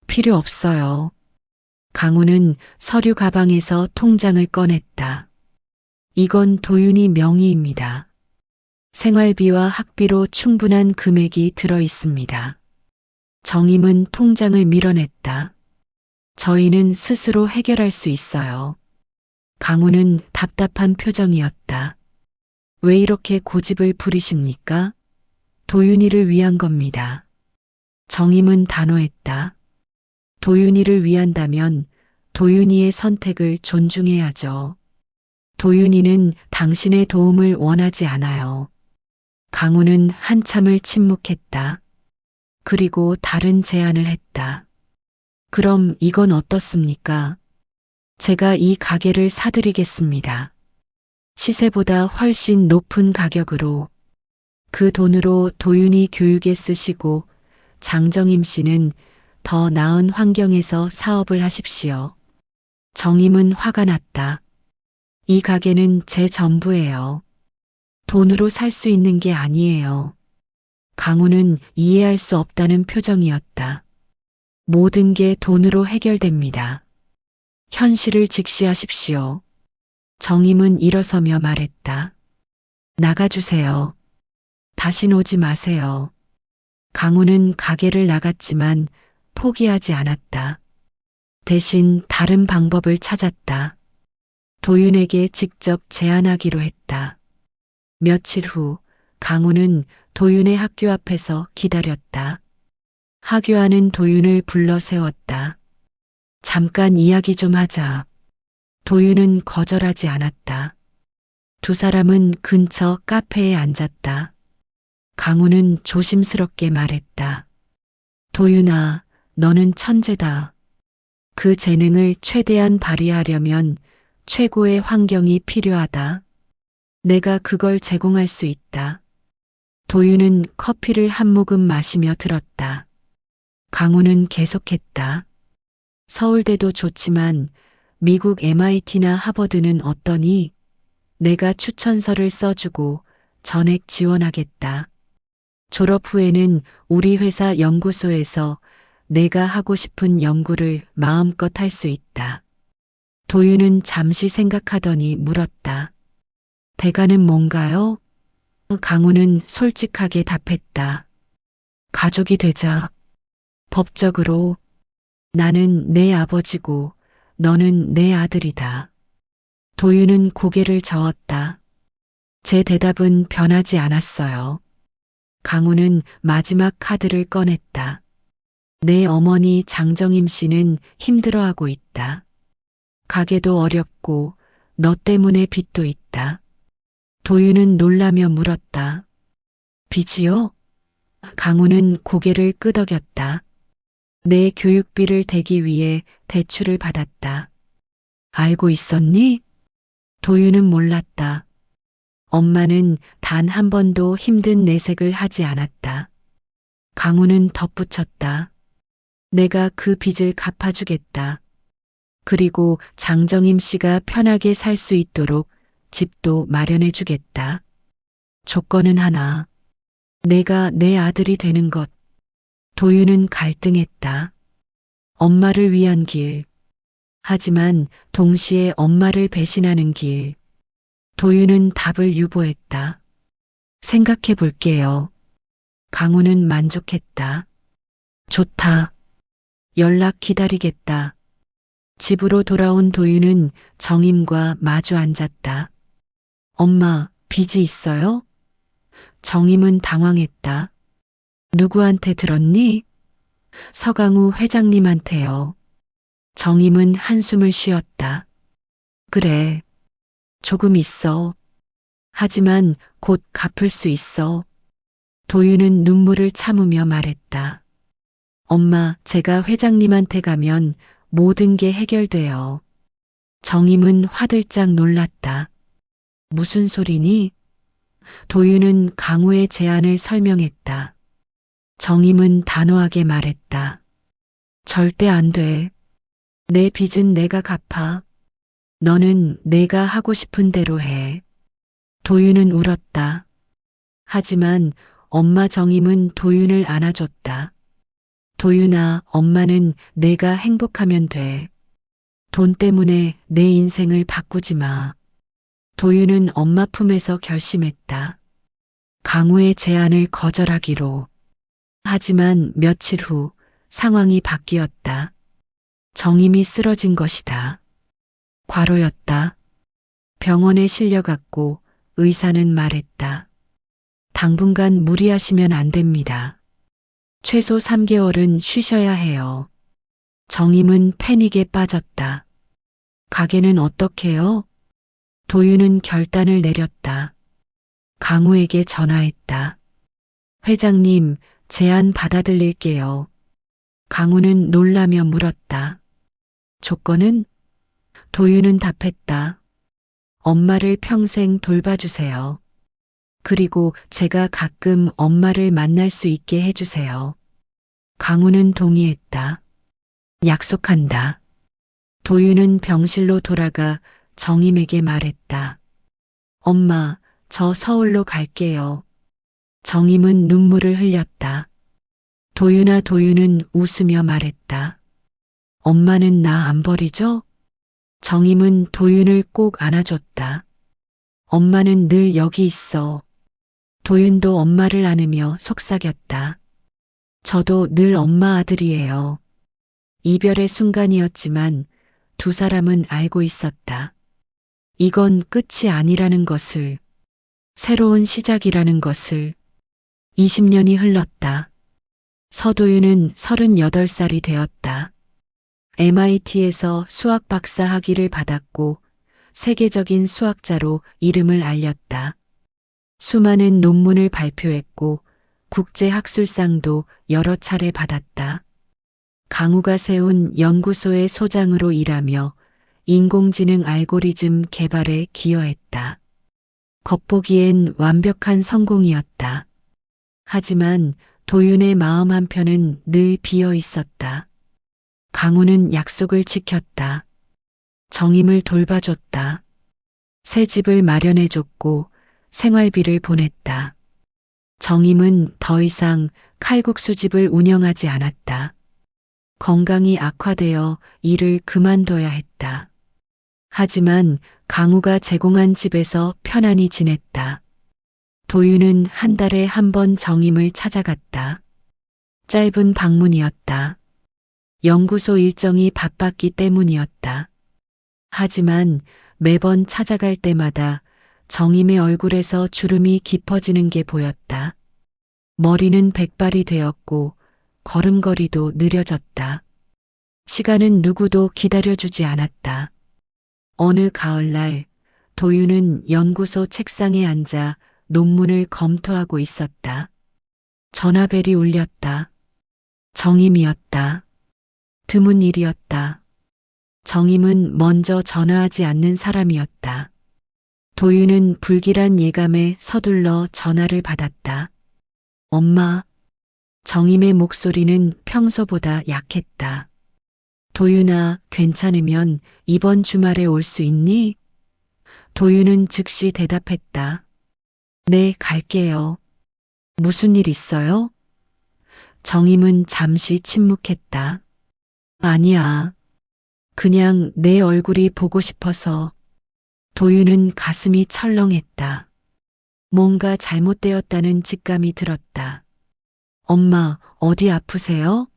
필요 없어요. 강우는 서류 가방에서 통장을 꺼냈다. 이건 도윤이 명의입니다. 생활비와 학비로 충분한 금액이 들어 있습니다. 정임은 통장을 밀어냈다. 저희는 스스로 해결할 수 있어요. 강우는 답답한 표정이었다. 왜 이렇게 고집을 부리십니까? 도윤이를 위한 겁니다. 정임은 단호했다. 도윤이를 위한다면 도윤이의 선택을 존중해야죠. 도윤이는 당신의 도움을 원하지 않아요. 강우는 한참을 침묵했다. 그리고 다른 제안을 했다. 그럼 이건 어떻습니까? 제가 이 가게를 사드리겠습니다. 시세보다 훨씬 높은 가격으로. 그 돈으로 도윤이 교육에 쓰시고 장정임 씨는 더 나은 환경에서 사업을 하십시오. 정임은 화가 났다. 이 가게는 제 전부예요. 돈으로 살 수 있는 게 아니에요. 강우는 이해할 수 없다는 표정이었다. 모든 게 돈으로 해결됩니다. 현실을 직시하십시오. 정임은 일어서며 말했다. 나가주세요. 다신 오지 마세요. 강우는 가게를 나갔지만 포기하지 않았다. 대신 다른 방법을 찾았다. 도윤에게 직접 제안하기로 했다. 며칠 후 강우는 도윤의 학교 앞에서 기다렸다. 하교하는 도윤을 불러 세웠다. 잠깐 이야기 좀 하자. 도윤은 거절하지 않았다. 두 사람은 근처 카페에 앉았다. 강우는 조심스럽게 말했다. 도윤아, 너는 천재다. 그 재능을 최대한 발휘하려면 최고의 환경이 필요하다. 내가 그걸 제공할 수 있다. 도윤은 커피를 한 모금 마시며 들었다. 강우는 계속했다. 서울대도 좋지만 미국 MIT나 하버드는 어떠니? 내가 추천서를 써주고 전액 지원하겠다. 졸업 후에는 우리 회사 연구소에서 내가 하고 싶은 연구를 마음껏 할 수 있다. 도윤은 잠시 생각하더니 물었다. 대가는 뭔가요? 강우는 솔직하게 답했다. 가족이 되자. 법적으로 나는 내 아버지고 너는 내 아들이다. 도윤은 고개를 저었다. 제 대답은 변하지 않았어요. 강우는 마지막 카드를 꺼냈다. 내 어머니 장정임 씨는 힘들어하고 있다. 가게도 어렵고 너 때문에 빚도 있다. 도윤은 놀라며 물었다. 빚이요? 강우는 고개를 끄덕였다. 내 교육비를 대기 위해 대출을 받았다. 알고 있었니? 도윤은 몰랐다. 엄마는 단 한 번도 힘든 내색을 하지 않았다. 강우는 덧붙였다. 내가 그 빚을 갚아주겠다. 그리고 장정임 씨가 편하게 살 수 있도록 집도 마련해 주겠다. 조건은 하나. 내가 내 아들이 되는 것. 도윤은 갈등했다. 엄마를 위한 길. 하지만 동시에 엄마를 배신하는 길. 도윤은 답을 유보했다. 생각해 볼게요. 강우는 만족했다. 좋다. 연락 기다리겠다. 집으로 돌아온 도윤은 정임과 마주 앉았다. 엄마, 빚이 있어요? 정임은 당황했다. 누구한테 들었니? 서강우 회장님한테요. 정임은 한숨을 쉬었다. 그래. 조금 있어. 하지만 곧 갚을 수 있어. 도윤은 눈물을 참으며 말했다. 엄마, 제가 회장님한테 가면 모든 게 해결돼요. 정임은 화들짝 놀랐다. 무슨 소리니? 도윤은 강우의 제안을 설명했다. 정임은 단호하게 말했다. 절대 안 돼. 내 빚은 내가 갚아. 너는 내가 하고 싶은 대로 해. 도윤은 울었다. 하지만 엄마 정임은 도윤을 안아줬다. 도윤아, 엄마는 내가 행복하면 돼. 돈 때문에 내 인생을 바꾸지 마. 도윤은 엄마 품에서 결심했다. 강우의 제안을 거절하기로. 하지만 며칠 후 상황이 바뀌었다. 정임이 쓰러진 것이다. 과로였다. 병원에 실려갔고 의사는 말했다. 당분간 무리하시면 안 됩니다. 최소 3개월은 쉬셔야 해요. 정임은 패닉에 빠졌다. 가게는 어떻게요? 도윤은 결단을 내렸다. 강우에게 전화했다. 회장님, 제안 받아들일게요. 강우는 놀라며 물었다. 조건은? 도윤은 답했다. 엄마를 평생 돌봐주세요. 그리고 제가 가끔 엄마를 만날 수 있게 해주세요. 강우는 동의했다. 약속한다. 도윤은 병실로 돌아가 정임에게 말했다. 엄마, 저 서울로 갈게요. 정임은 눈물을 흘렸다. 도윤아, 도윤은 웃으며 말했다. 엄마는 나 안 버리죠? 정임은 도윤을 꼭 안아줬다. 엄마는 늘 여기 있어. 도윤도 엄마를 안으며 속삭였다. 저도 늘 엄마 아들이에요. 이별의 순간이었지만 두 사람은 알고 있었다. 이건 끝이 아니라는 것을, 새로운 시작이라는 것을. 20년이 흘렀다. 서도윤은 38살이 되었다. MIT에서 수학 박사 학위를 받았고 세계적인 수학자로 이름을 알렸다. 수많은 논문을 발표했고 국제학술상도 여러 차례 받았다. 강우가 세운 연구소의 소장으로 일하며 인공지능 알고리즘 개발에 기여했다. 겉보기엔 완벽한 성공이었다. 하지만 도윤의 마음 한편은 늘 비어 있었다. 강우는 약속을 지켰다. 정임을 돌봐줬다. 새 집을 마련해줬고 생활비를 보냈다. 정임은 더 이상 칼국수집을 운영하지 않았다. 건강이 악화되어 일을 그만둬야 했다. 하지만 강우가 제공한 집에서 편안히 지냈다. 도윤은 한 달에 한 번 정임을 찾아갔다. 짧은 방문이었다. 연구소 일정이 바빴기 때문이었다. 하지만 매번 찾아갈 때마다 정임의 얼굴에서 주름이 깊어지는 게 보였다. 머리는 백발이 되었고 걸음걸이도 느려졌다. 시간은 누구도 기다려주지 않았다. 어느 가을날 도윤은 연구소 책상에 앉아 논문을 검토하고 있었다. 전화벨이 울렸다. 정임이었다. 드문 일이었다. 정임은 먼저 전화하지 않는 사람이었다. 도윤은 불길한 예감에 서둘러 전화를 받았다. 엄마. 정임의 목소리는 평소보다 약했다. 도윤아, 괜찮으면 이번 주말에 올 수 있니? 도윤은 즉시 대답했다. 네, 갈게요. 무슨 일 있어요? 정임은 잠시 침묵했다. 아니야. 그냥 내 얼굴이 보고 싶어서. 도윤은 가슴이 철렁했다. 뭔가 잘못되었다는 직감이 들었다. 엄마, 어디 아프세요?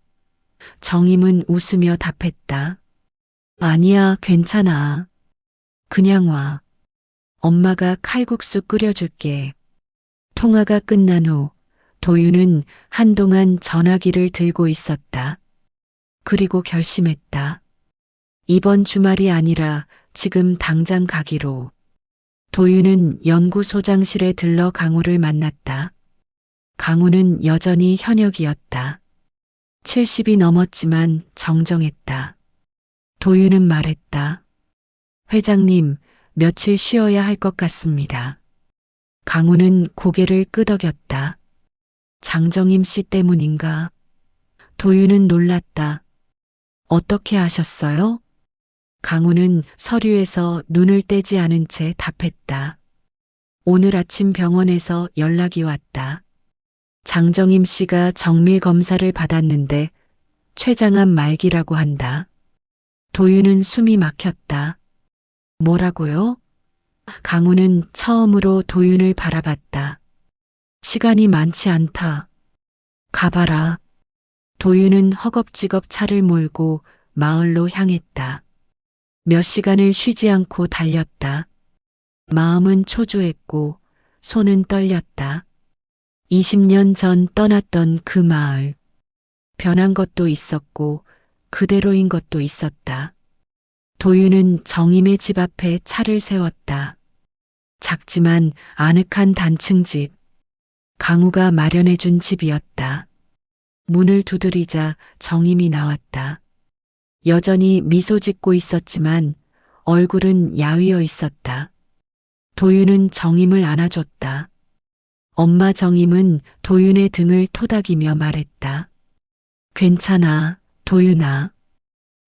정임은 웃으며 답했다. 아니야, 괜찮아. 그냥 와. 엄마가 칼국수 끓여줄게. 통화가 끝난 후 도윤은 한동안 전화기를 들고 있었다. 그리고 결심했다. 이번 주말이 아니라 지금 당장 가기로. 도윤은 연구소장실에 들러 강우를 만났다. 강우는 여전히 현역이었다. 70이 넘었지만 정정했다. 도윤은 말했다. 회장님, 며칠 쉬어야 할 것 같습니다. 강우는 고개를 끄덕였다. 장정임 씨 때문인가? 도윤은 놀랐다. 어떻게 아셨어요? 강우는 서류에서 눈을 떼지 않은 채 답했다. 오늘 아침 병원에서 연락이 왔다. 장정임 씨가 정밀 검사를 받았는데 췌장암 말기라고 한다. 도윤은 숨이 막혔다. 뭐라고요? 강우는 처음으로 도윤을 바라봤다. 시간이 많지 않다. 가봐라. 도윤은 허겁지겁 차를 몰고 마을로 향했다. 몇 시간을 쉬지 않고 달렸다. 마음은 초조했고 손은 떨렸다. 20년 전 떠났던 그 마을. 변한 것도 있었고 그대로인 것도 있었다. 도윤은 정임의 집 앞에 차를 세웠다. 작지만 아늑한 단층집. 강우가 마련해준 집이었다. 문을 두드리자 정임이 나왔다. 여전히 미소 짓고 있었지만 얼굴은 야위어 있었다. 도윤은 정임을 안아줬다. 엄마 정임은 도윤의 등을 토닥이며 말했다. 괜찮아, 도윤아.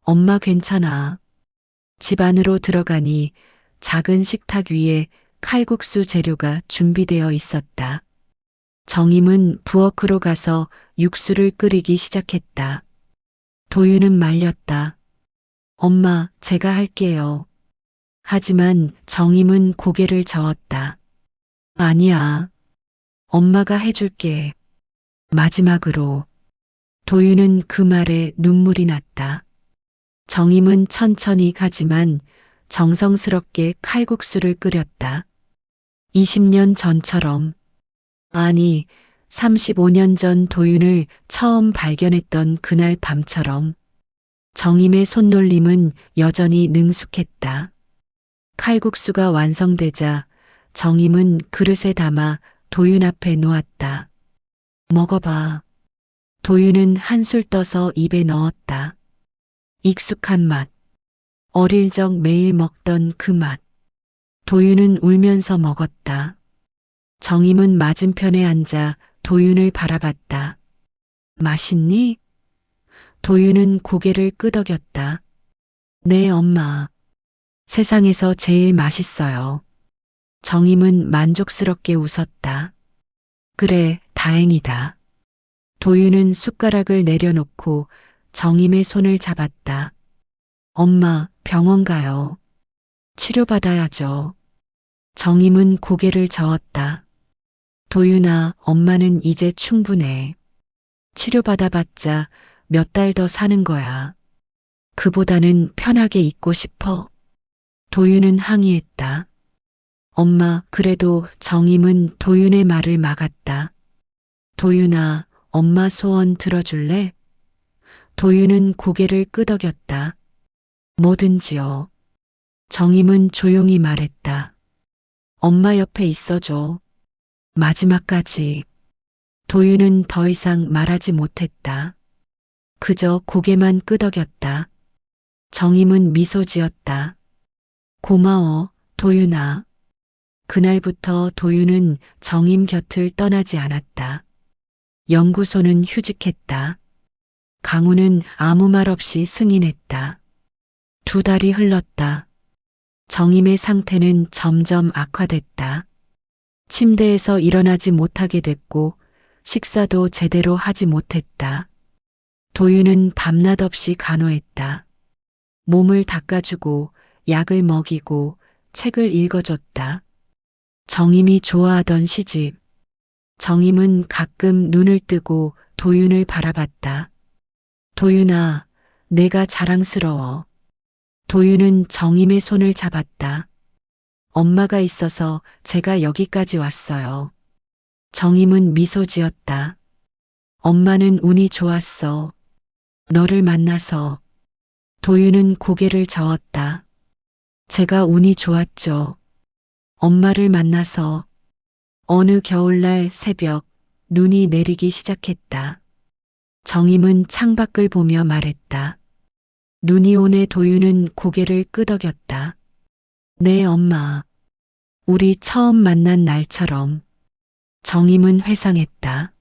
엄마 괜찮아. 집 안으로 들어가니 작은 식탁 위에 칼국수 재료가 준비되어 있었다. 정임은 부엌으로 가서 육수를 끓이기 시작했다. 도윤은 말렸다. 엄마, 제가 할게요. 하지만 정임은 고개를 저었다. 아니야. 엄마가 해줄게. 마지막으로. 도윤은 그 말에 눈물이 났다. 정임은 천천히 가지만 정성스럽게 칼국수를 끓였다. 20년 전처럼. 아니, 35년 전 도윤을 처음 발견했던 그날 밤처럼. 정임의 손놀림은 여전히 능숙했다. 칼국수가 완성되자 정임은 그릇에 담아 도윤 앞에 놓았다. 먹어봐. 도윤은 한술 떠서 입에 넣었다. 익숙한 맛. 어릴 적 매일 먹던 그 맛. 도윤은 울면서 먹었다. 정임은 맞은편에 앉아 도윤을 바라봤다. 맛있니? 도윤은 고개를 끄덕였다. 네, 엄마. 세상에서 제일 맛있어요. 정임은 만족스럽게 웃었다. 그래, 다행이다. 도윤은 숟가락을 내려놓고 정임의 손을 잡았다. 엄마, 병원 가요. 치료받아야죠. 정임은 고개를 저었다. 도윤아, 엄마는 이제 충분해. 치료받아봤자 몇 달 더 사는 거야. 그보다는 편하게 있고 싶어. 도윤은 항의했다. 엄마, 그래도 정임은 도윤의 말을 막았다. 도윤아, 엄마 소원 들어줄래? 도윤은 고개를 끄덕였다. 뭐든지요. 정임은 조용히 말했다. 엄마 옆에 있어줘. 마지막까지. 도윤은 더 이상 말하지 못했다. 그저 고개만 끄덕였다. 정임은 미소 지었다. 고마워, 도윤아. 그날부터 도윤은 정임 곁을 떠나지 않았다. 연구소는 휴직했다. 강우는 아무 말 없이 승인했다. 2달이 흘렀다. 정임의 상태는 점점 악화됐다. 침대에서 일어나지 못하게 됐고 식사도 제대로 하지 못했다. 도윤은 밤낮 없이 간호했다. 몸을 닦아주고 약을 먹이고 책을 읽어줬다. 정임이 좋아하던 시집. 정임은 가끔 눈을 뜨고 도윤을 바라봤다. 도윤아, 내가 자랑스러워. 도윤은 정임의 손을 잡았다. 엄마가 있어서 제가 여기까지 왔어요. 정임은 미소 지었다. 엄마는 운이 좋았어. 너를 만나서. 도윤은 고개를 저었다. 제가 운이 좋았죠. 엄마를 만나서. 어느 겨울날 새벽 눈이 내리기 시작했다. 정임은 창밖을 보며 말했다. 눈이 오네. 도윤은 고개를 끄덕였다. 네, 엄마. 우리 처음 만난 날처럼. 정임은 회상했다.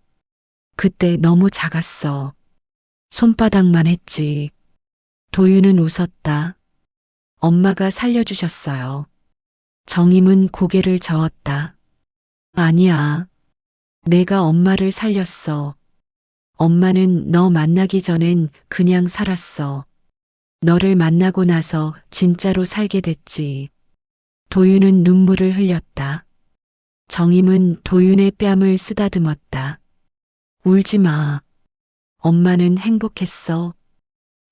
그때 너무 작았어. 손바닥만 했지. 도윤은 웃었다. 엄마가 살려주셨어요. 정임은 고개를 저었다. 아니야. 내가 엄마를 살렸어. 엄마는 너 만나기 전엔 그냥 살았어. 너를 만나고 나서 진짜로 살게 됐지. 도윤은 눈물을 흘렸다. 정임은 도윤의 뺨을 쓰다듬었다. 울지 마. 엄마는 행복했어.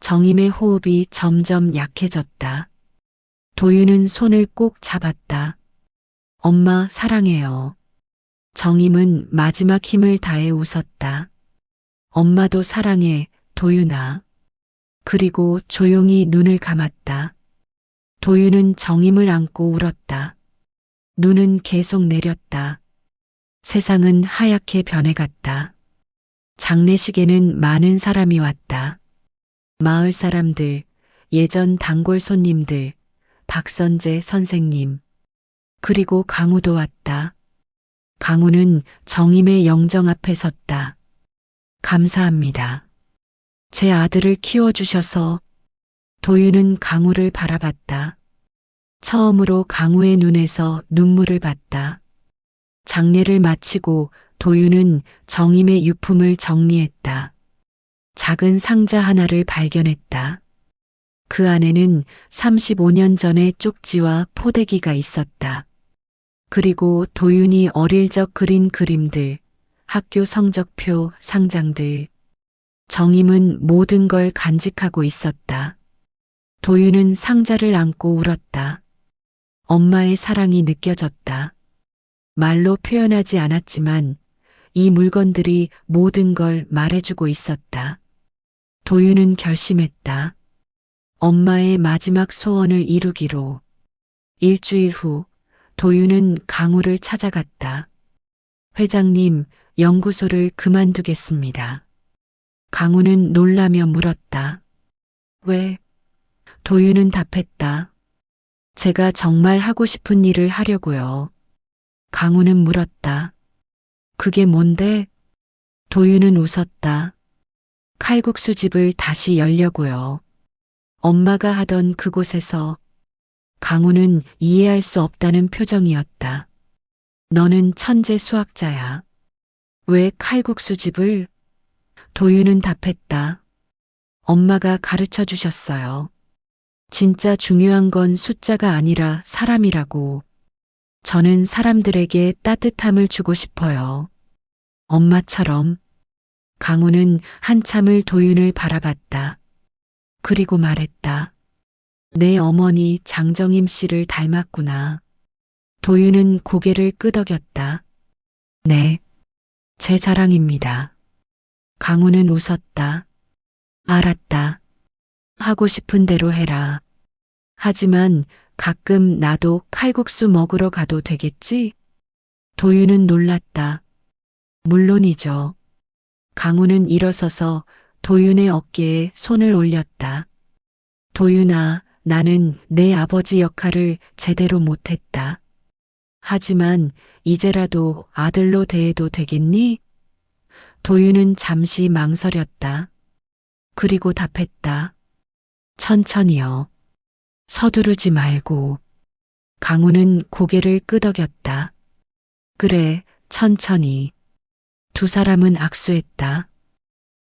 정임의 호흡이 점점 약해졌다. 도윤은 손을 꼭 잡았다. 엄마 사랑해요. 정임은 마지막 힘을 다해 웃었다. 엄마도 사랑해, 도윤아. 그리고 조용히 눈을 감았다. 도윤은 정임을 안고 울었다. 눈은 계속 내렸다. 세상은 하얗게 변해갔다. 장례식에는 많은 사람이 왔다. 마을 사람들, 예전 단골 손님들, 박선재 선생님, 그리고 강우도 왔다. 강우는 정임의 영정 앞에 섰다. 감사합니다. 제 아들을 키워주셔서. 도윤은 강우를 바라봤다. 처음으로 강우의 눈에서 눈물을 봤다. 장례를 마치고 도윤은 정임의 유품을 정리했다. 작은 상자 하나를 발견했다. 그 안에는 35년 전의 쪽지와 포대기가 있었다. 그리고 도윤이 어릴 적 그린 그림들, 학교 성적표, 상장들. 정임은 모든 걸 간직하고 있었다. 도윤은 상자를 안고 울었다. 엄마의 사랑이 느껴졌다. 말로 표현하지 않았지만 이 물건들이 모든 걸 말해주고 있었다. 도윤은 결심했다. 엄마의 마지막 소원을 이루기로. 일주일 후 도윤은 강우를 찾아갔다. 회장님, 연구소를 그만두겠습니다. 강우는 놀라며 물었다. 왜? 도윤은 답했다. 제가 정말 하고 싶은 일을 하려고요. 강우는 물었다. 그게 뭔데? 도윤은 웃었다. 칼국수집을 다시 열려고요. 엄마가 하던 그곳에서. 강우는 이해할 수 없다는 표정이었다. 너는 천재 수학자야. 왜 칼국수집을? 도윤은 답했다. 엄마가 가르쳐 주셨어요. 진짜 중요한 건 숫자가 아니라 사람이라고. 저는 사람들에게 따뜻함을 주고 싶어요. 엄마처럼. 강우는 한참을 도윤을 바라봤다. 그리고 말했다. 내 어머니 장정임 씨를 닮았구나. 도윤은 고개를 끄덕였다. 네, 제 자랑입니다. 강우는 웃었다. 알았다. 하고 싶은 대로 해라. 하지만 가끔 나도 칼국수 먹으러 가도 되겠지? 도윤은 놀랐다. 물론이죠. 강우는 일어서서 도윤의 어깨에 손을 올렸다. 도윤아, 나는 내 아버지 역할을 제대로 못했다. 하지만 이제라도 아들로 대해도 되겠니? 도윤은 잠시 망설였다. 그리고 답했다. 천천히요. 서두르지 말고. 강우는 고개를 끄덕였다. 그래, 천천히. 두 사람은 악수했다.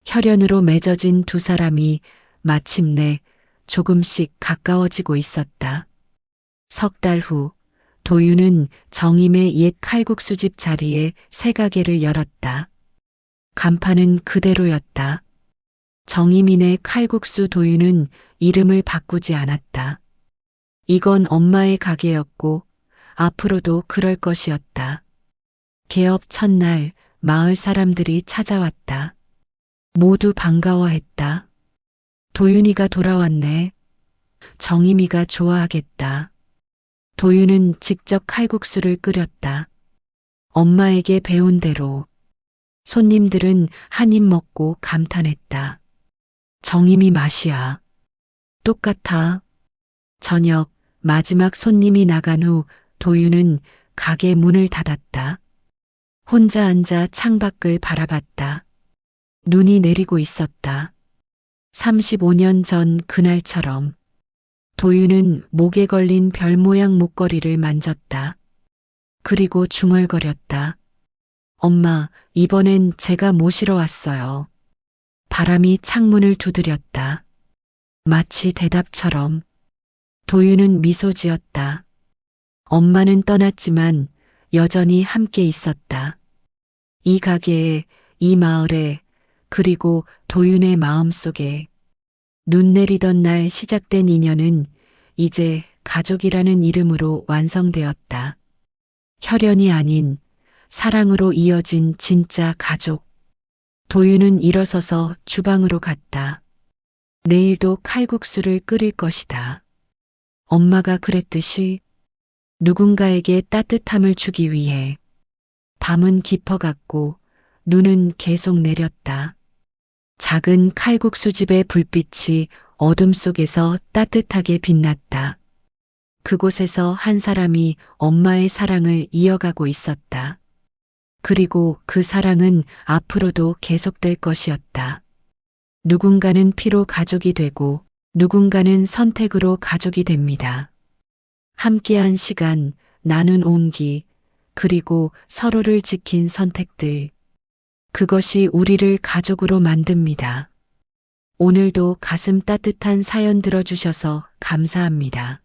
혈연으로 맺어진 두 사람이 마침내 조금씩 가까워지고 있었다. 석 달 후 도윤은 정임의 옛 칼국수집 자리에 새 가게를 열었다. 간판은 그대로였다. 정임인의 칼국수. 도윤은 이름을 바꾸지 않았다. 이건 엄마의 가게였고 앞으로도 그럴 것이었다. 개업 첫날 마을 사람들이 찾아왔다. 모두 반가워했다. 도윤이가 돌아왔네. 정임이가 좋아하겠다. 도윤은 직접 칼국수를 끓였다. 엄마에게 배운 대로. 손님들은 한 입 먹고 감탄했다. 정임이 맛이야. 똑같아. 저녁 마지막 손님이 나간 후 도윤은 가게 문을 닫았다. 혼자 앉아 창밖을 바라봤다. 눈이 내리고 있었다. 35년 전 그날처럼. 도윤은 목에 걸린 별 모양 목걸이를 만졌다. 그리고 중얼거렸다. 엄마, 이번엔 제가 모시러 왔어요. 바람이 창문을 두드렸다. 마치 대답처럼. 도윤은 미소 지었다. 엄마는 떠났지만 여전히 함께 있었다. 이 가게에, 이 마을에, 그리고 도윤의 마음속에. 눈 내리던 날 시작된 인연은 이제 가족이라는 이름으로 완성되었다. 혈연이 아닌 사랑으로 이어진 진짜 가족. 도윤은 일어서서 주방으로 갔다. 내일도 칼국수를 끓일 것이다. 엄마가 그랬듯이 누군가에게 따뜻함을 주기 위해. 밤은 깊어갔고 눈은 계속 내렸다. 작은 칼국수집의 불빛이 어둠 속에서 따뜻하게 빛났다. 그곳에서 한 사람이 엄마의 사랑을 이어가고 있었다. 그리고 그 사랑은 앞으로도 계속될 것이었다. 누군가는 피로 가족이 되고 누군가는 선택으로 가족이 됩니다. 함께한 시간, 나눈 온기, 그리고 서로를 지킨 선택들. 그것이 우리를 가족으로 만듭니다. 오늘도 가슴 따뜻한 사연 들어주셔서 감사합니다.